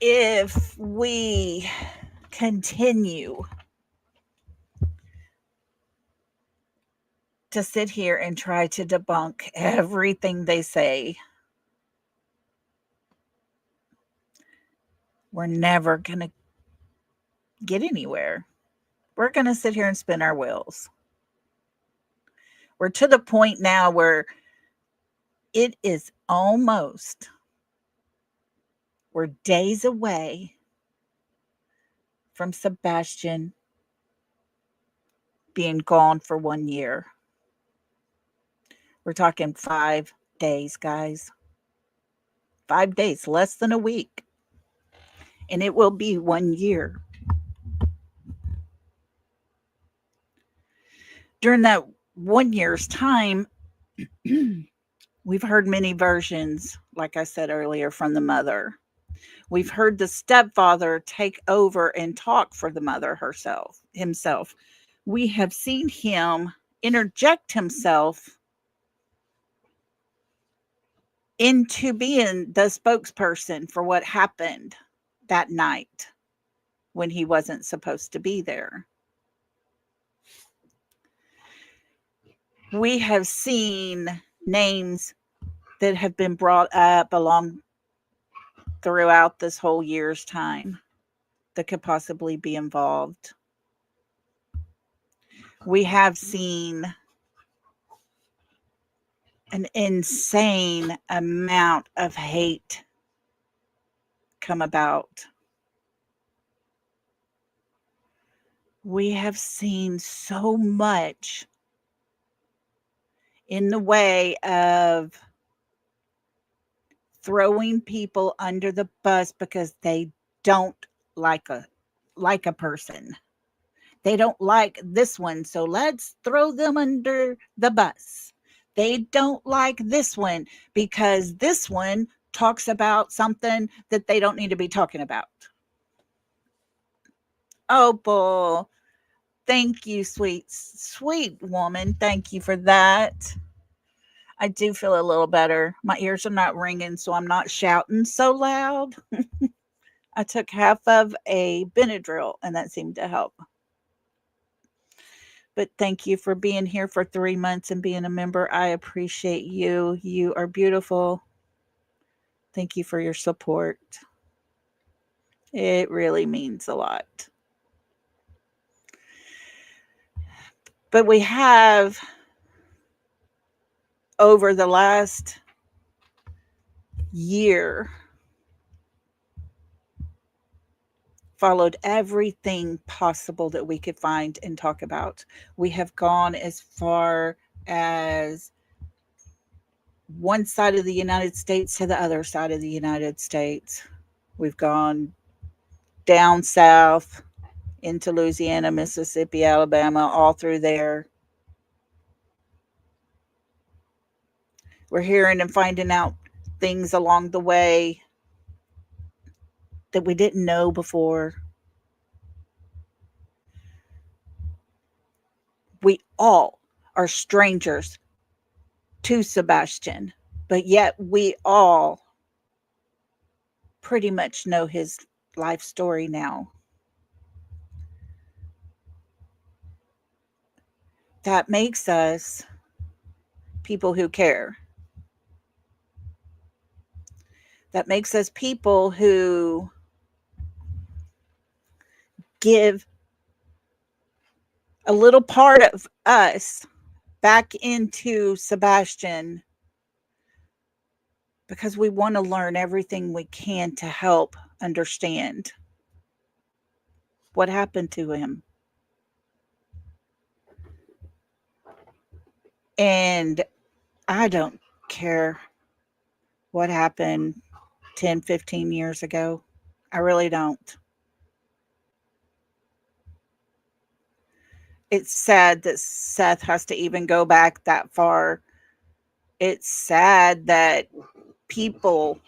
If we continue to sit here and try to debunk everything they say, we're never going to get anywhere. We're going to sit here and spin our wheels. We're to the point now where it is almost, we're days away from Sebastian being gone for 1 year. We're talking 5 days, guys. 5 days, less than a week. And it will be 1 year. During that 1 year's time, we've heard many versions, like I said earlier, from the mother. We've heard the stepfather take over and talk for the mother himself. We have seen him interject himself into being the spokesperson for what happened that night when he wasn't supposed to be there. We have seen names that have been brought up along throughout this whole year's time that could possibly be involved. We have seen an insane amount of hate come about. We have seen so much in the way of throwing people under the bus because they don't like a person. They don't like this one, so let's throw them under the bus. They don't like this one because this one talks about something that they don't need to be talking about. Opal, thank you, sweet woman. Thank you for that. I do feel a little better. My ears are not ringing, so I'm not shouting so loud. I took half of a Benadryl, and that seemed to help. But thank you for being here for 3 months and being a member. I appreciate you. You are beautiful. Thank you for your support. It really means a lot. But we have, over the last year, followed everything possible that we could find and talk about. We have gone as far as one side of the United States to the other side of the United States. We've gone down south into Louisiana, Mississippi, Alabama, all through there. We're hearing and finding out things along the way that we didn't know before. We all are strangers to Sebastian, but yet we all pretty much know his life story now. That makes us people who care. That makes us people who give a little part of us back into Sebastian because we want to learn everything we can to help understand what happened to him. And I don't care what happened 10, 15 years ago. I really don't. It's sad that Seth has to even go back that far. It's sad that people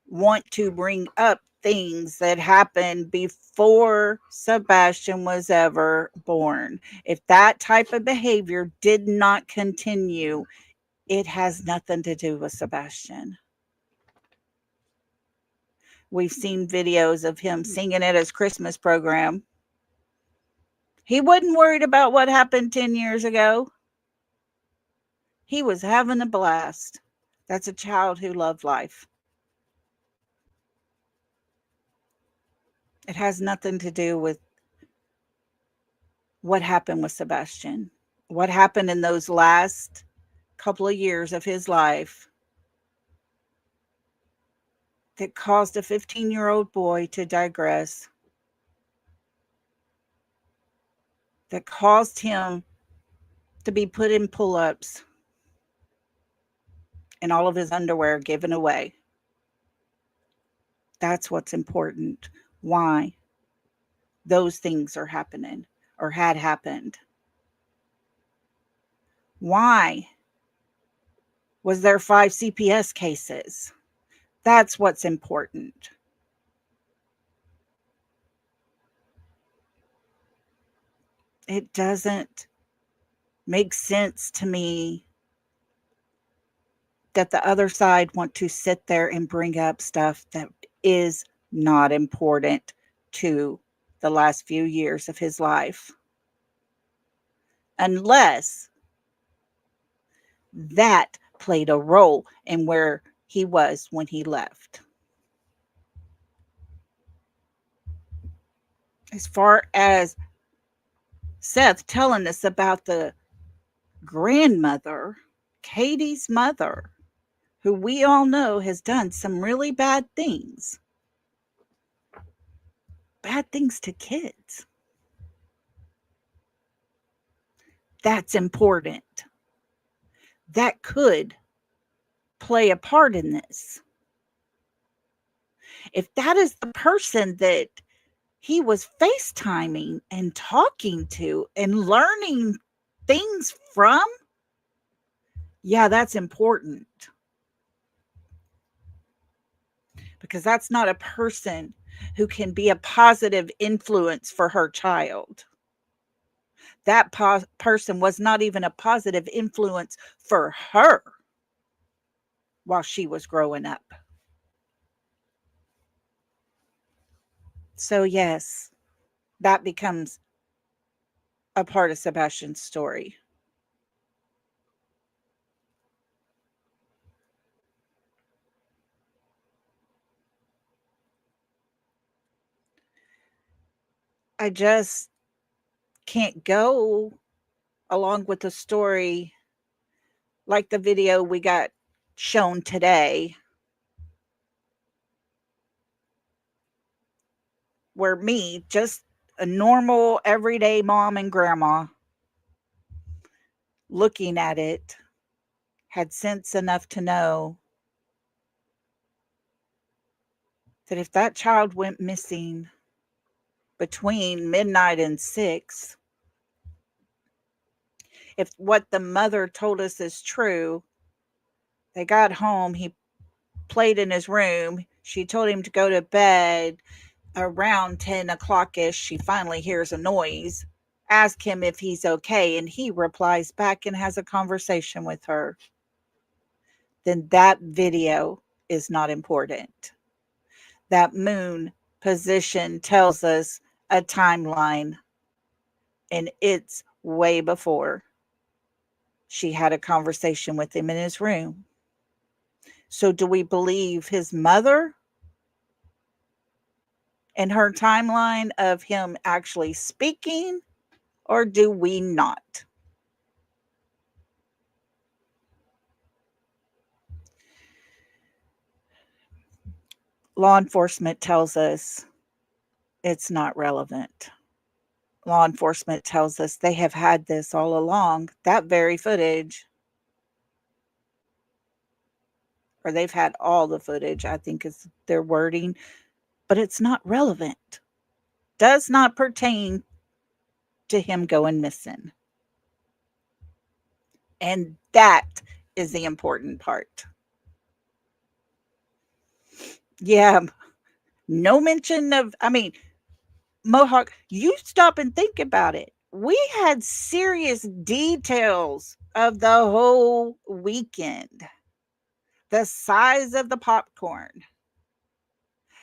want to bring up things that happened before Sebastian was ever born. If that type of behavior did not continue, it has nothing to do with Sebastian. We've seen videos of him singing at his Christmas program. He wasn't worried about what happened 10 years ago. He was having a blast. That's a child who loved life. It has nothing to do with what happened with Sebastian. What happened in those last couple of years of his life that caused a 15-year-old boy to digress, that caused him to be put in pull-ups and all of his underwear given away. That's what's important. Why those things are happening or had happened. Why was there 5 CPS cases? That's what's important. It doesn't make sense to me that the other side want to sit there and bring up stuff that is not important to the last few years of his life. Unless that played a role in where he was when he left. As far as Seth telling us about the grandmother Katie's mother, who we all know has done some really bad things to kids. That's important. That could play a part in this. If that is the person that he was FaceTiming and talking to and learning things from, yeah, that's important. Because that's not a person who can be a positive influence for her child. That person was not even a positive influence for her while she was growing up. So, yes, that becomes a part of Sebastian's story. I just can't go along with the story like the video we got shown today, where me, just a normal everyday mom and grandma, looking at it, had sense enough to know that if that child went missing between midnight and 6, if what the mother told us is true, they got home, he played in his room, she told him to go to bed. Around 10 o'clock ish, she finally hears a noise, ask him if he's okay, and he replies back and has a conversation with her. Then that video is not important. That moon position tells us a timeline, and it's way before she had a conversation with him in his room. So, do we believe his mother and her timeline of him actually speaking, or do we not? Law enforcement tells us it's not relevant. Law enforcement tells us they have had this all along, that very footage, or they've had all the footage, I think is their wording, but it's not relevant. Does not pertain to him going missing. And that is the important part. Yeah, no mention of, Mohawk, you stop and think about it. We had serious details of the whole weekend. The size of the popcorn,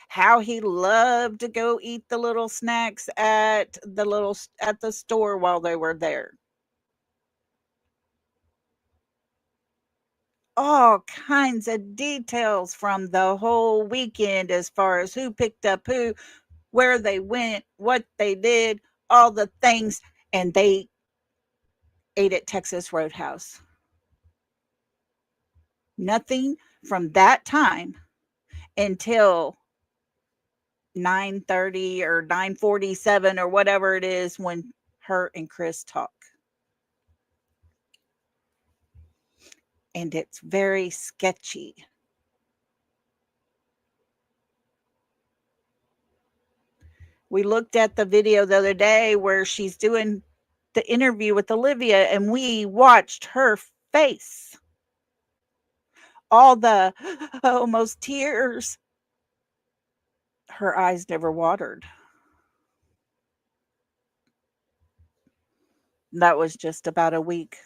how he loved to go eat the little snacks at the store while they were there. All kinds of details from the whole weekend as far as who picked up who, where they went, what they did, all the things, and they ate at Texas Roadhouse. Nothing from that time until 9:30 or 9:47 or whatever it is when her and Chris talk. And it's very sketchy. We looked at the video the other day where she's doing the interview with Olivia, and we watched her face. All the almost tears. Her eyes never watered. That was just about a week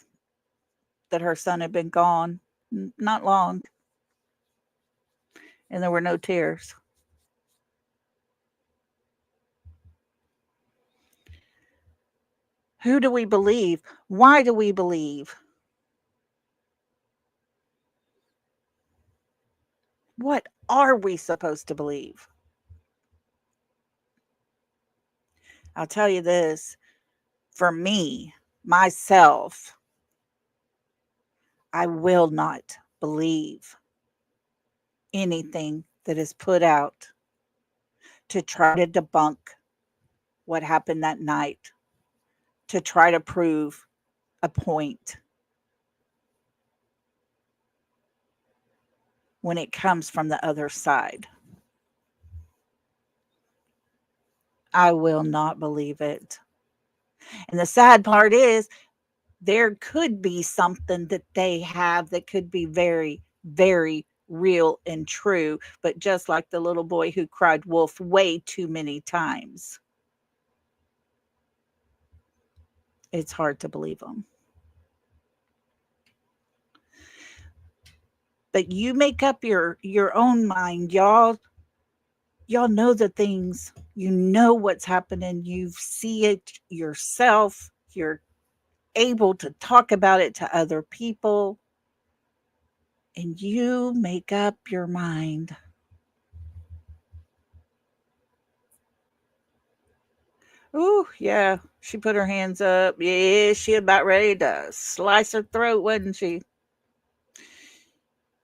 that her son had been gone. Not long. And there were no tears. Who do we believe? Why do we believe? What are we supposed to believe? I'll tell you this, for me, myself, I will not believe anything that is put out to try to debunk what happened that night, to try to prove a point when it comes from the other side. I will not believe it. And the sad part is there could be something that they have that could be very, very real and true, but just like the little boy who cried wolf way too many times, it's hard to believe them. But you make up your own mind, y'all. Y'all know the things. You know what's happening. You see it yourself. You're able to talk about it to other people, and you make up your mind. Ooh, yeah. She put her hands up. Yeah, she about ready to slice her throat, wasn't she?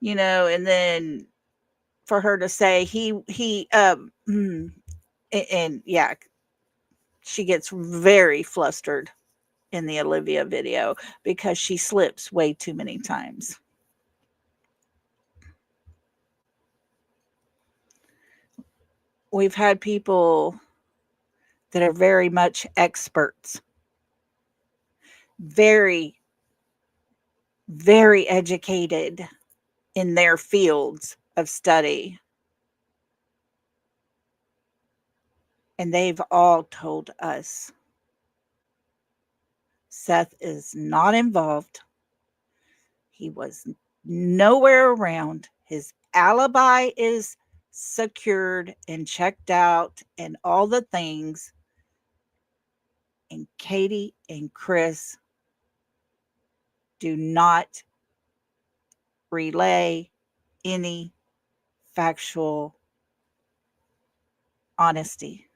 And then for her to say and yeah, she gets very flustered in the Olivia video because she slips way too many times. We've had people that are very much experts, very, very educated in their fields of study. And they've all told us Seth is not involved. He was nowhere around. His alibi is secured and checked out and all the things. And Katie and Chris do not relay any factual honesty.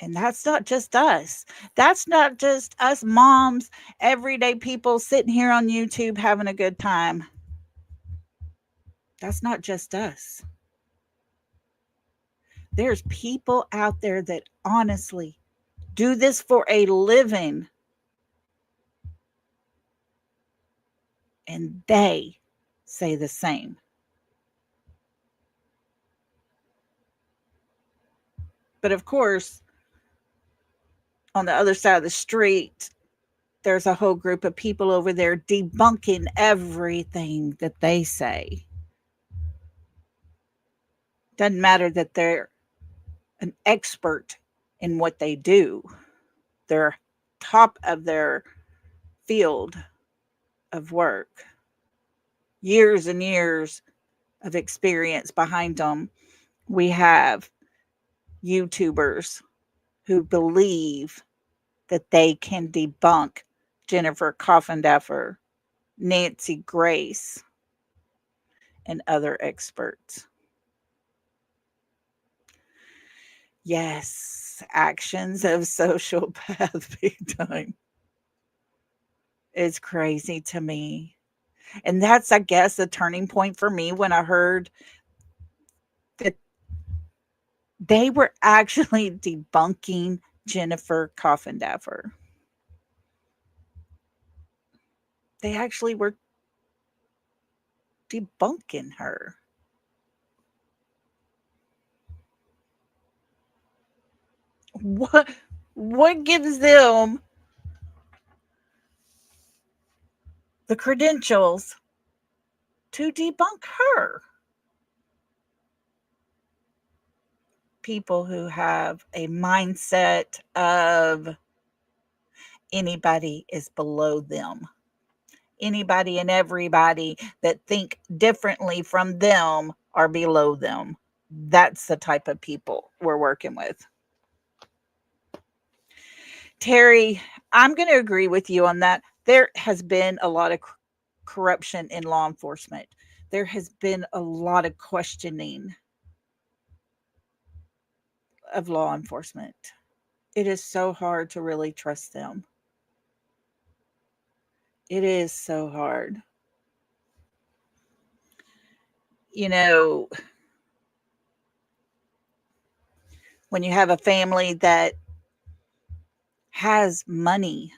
And that's not just us. That's not just us moms, everyday people sitting here on YouTube having a good time. That's not just us. There's people out there that honestly do this for a living, and they say the same. But of course, on the other side of the street, there's a whole group of people over there debunking everything that they say. Doesn't matter that they're an expert in what they do, they're top of their field of work, years and years of experience behind them. We have YouTubers who believe that they can debunk Jennifer Coffindaffer, Nancy Grace, and other experts. Yes, actions of sociopath big time. It's crazy to me. And that's, I guess, a turning point for me when I heard that they were actually debunking Jennifer Coffindaffer. They actually were debunking her. What what gives them the credentials to debunk her? People who have a mindset of anybody is below them. Anybody and everybody that think differently from them are below them. That's the type of people we're working with. Terry, I'm going to agree with you on that. There has been a lot of corruption in law enforcement. There has been a lot of questioning of law enforcement. It is so hard to really trust them. It is so hard. You know, when you have a family that has money,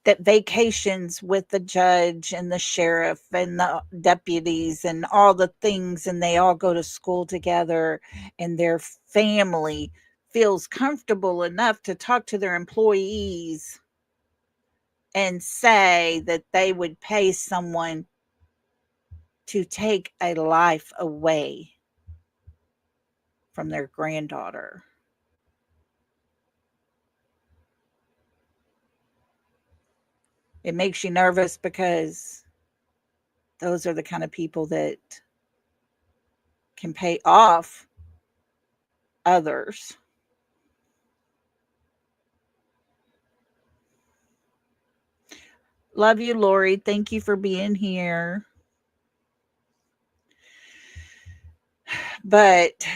that vacations with the judge and the sheriff and the deputies and all the things, and they all go to school together, and their family feels comfortable enough to talk to their employees and say that they would pay someone to take a life away from their granddaughter. It makes you nervous because those are the kind of people that can pay off others. Love you, Lori. Thank you for being here. But,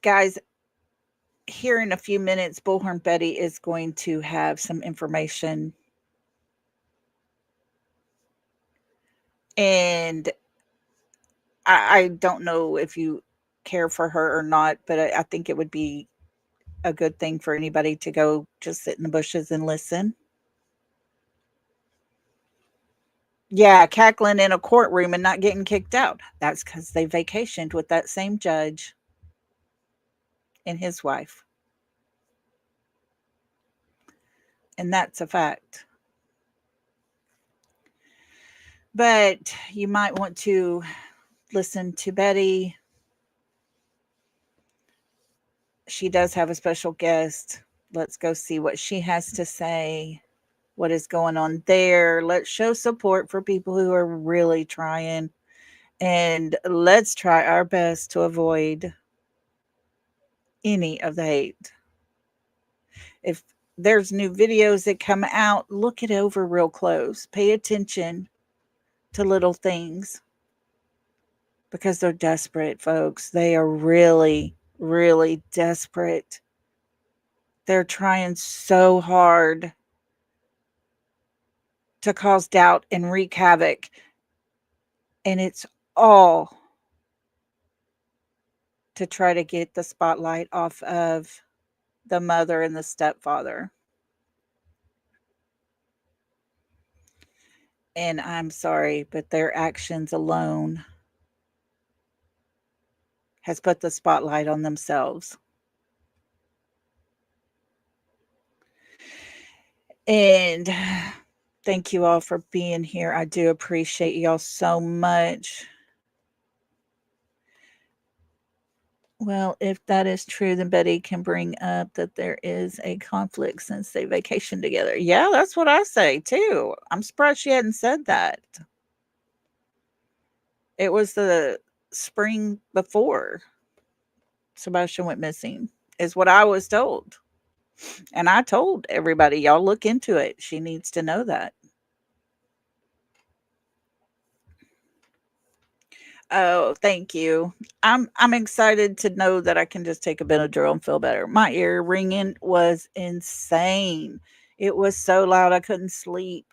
guys, here in a few minutes, Bullhorn Betty is going to have some information. And I don't know if you care for her or not, but I think it would be a good thing for anybody to go just sit in the bushes and listen. Yeah, cackling in a courtroom and not getting kicked out. That's because they vacationed with that same judge and his wife. And that's a fact. But you might want to listen to Betty. She does have a special guest. Let's go see what she has to say, what is going on there. Let's show support for people who are really trying. And let's try our best to avoid any of the hate. If there's new videos that come out, look it over real close. Pay attention to little things because they're desperate, folks. They are really, really desperate. They're trying so hard to cause doubt and wreak havoc. And it's all to try to get the spotlight off of the mother and the stepfather. And I'm sorry, but their actions alone has put the spotlight on themselves. And thank you all for being here. I do appreciate y'all so much. Well, if that is true, then Betty can bring up that there is a conflict since they vacationed together. Yeah, that's what I say too. I'm surprised she hadn't said that. It was the spring before Sebastian went missing, is what I was told. And I told everybody, y'all look into it. She needs to know that. Oh, thank you. I'm excited to know that I can just take a Benadryl and feel better. My ear ringing was insane. It was so loud I couldn't sleep.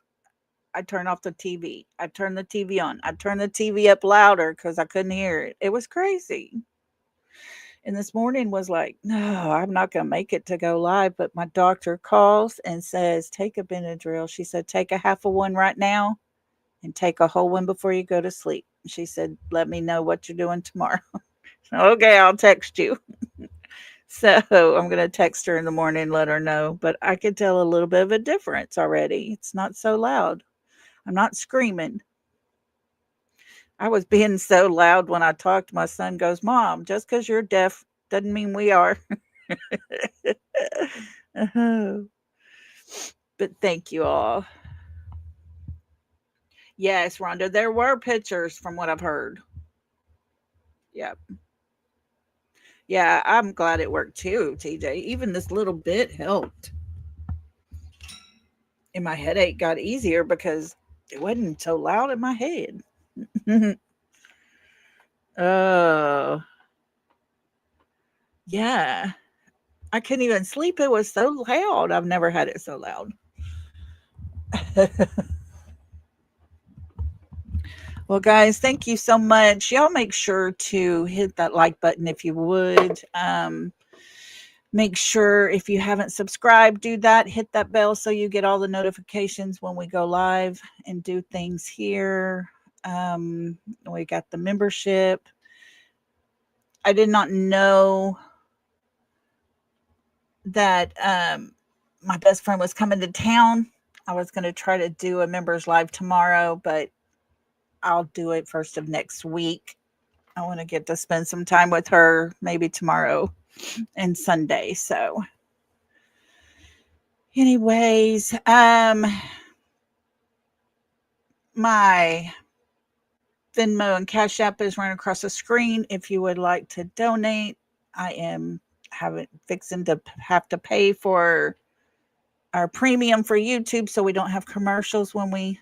I turned off the TV. I turned the TV on. I turned the TV up louder because I couldn't hear it. It was crazy. And this morning was like, no, I'm not going to make it to go live. But my doctor calls and says, take a Benadryl. She said, take a half of one right now and take a whole one before you go to sleep. She said, let me know what you're doing tomorrow. Okay, I'll text you. So I'm going to text her in the morning and let her know. But I could tell a little bit of a difference already. It's not so loud. I'm not screaming. I was being so loud when I talked. My son goes, Mom, just because you're deaf doesn't mean we are. Uh-huh. But thank you all. Yes, Rhonda, there were pictures from what I've heard. Yeah. Yeah, I'm glad it worked too, TJ. Even this little bit helped. And my headache got easier because it wasn't so loud in my head. Oh, Yeah. I couldn't even sleep. It was so loud. I've never had it so loud. Well, guys, thank you so much. Y'all make sure to hit that like button if you would. Make sure if you haven't subscribed, do that. Hit that bell so you get all the notifications when we go live and do things here. We got the membership. I did not know that my best friend was coming to town. I was going to try to do a members live tomorrow, but I'll do it first of next week. I want to get to spend some time with her, maybe tomorrow and Sunday. So, anyways, my Venmo and Cash App is running across the screen. If you would like to donate, I am having fixing to have to pay for our premium for YouTube, so we don't have commercials when we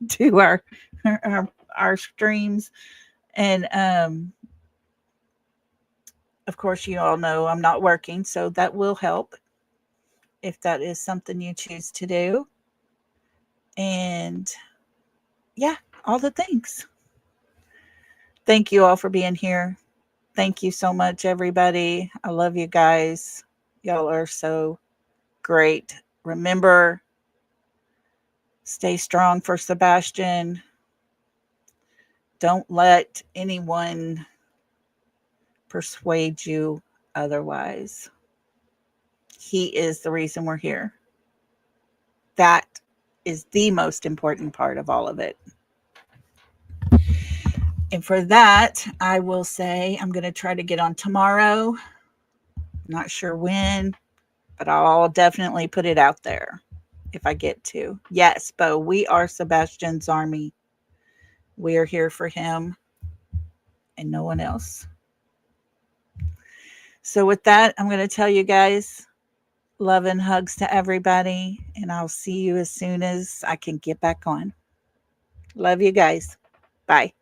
do our, our streams. And of course, you all know I'm not working, so that will help if that is something you choose to do. And yeah, all the things. Thank you all for being here. Thank you so much, everybody. I love you guys. Y'all are so great. Remember, stay strong for Sebastian. Don't let anyone persuade you otherwise. He is the reason we're here. That is the most important part of all of it. And for that, I will say I'm going to try to get on tomorrow. Not sure when, but I'll definitely put it out there if I get to. Yes, Bo, we are Sebastian's army. We are here for him and no one else. So, with that, I'm going to tell you guys love and hugs to everybody, and I'll see you as soon as I can get back on. Love you guys. Bye.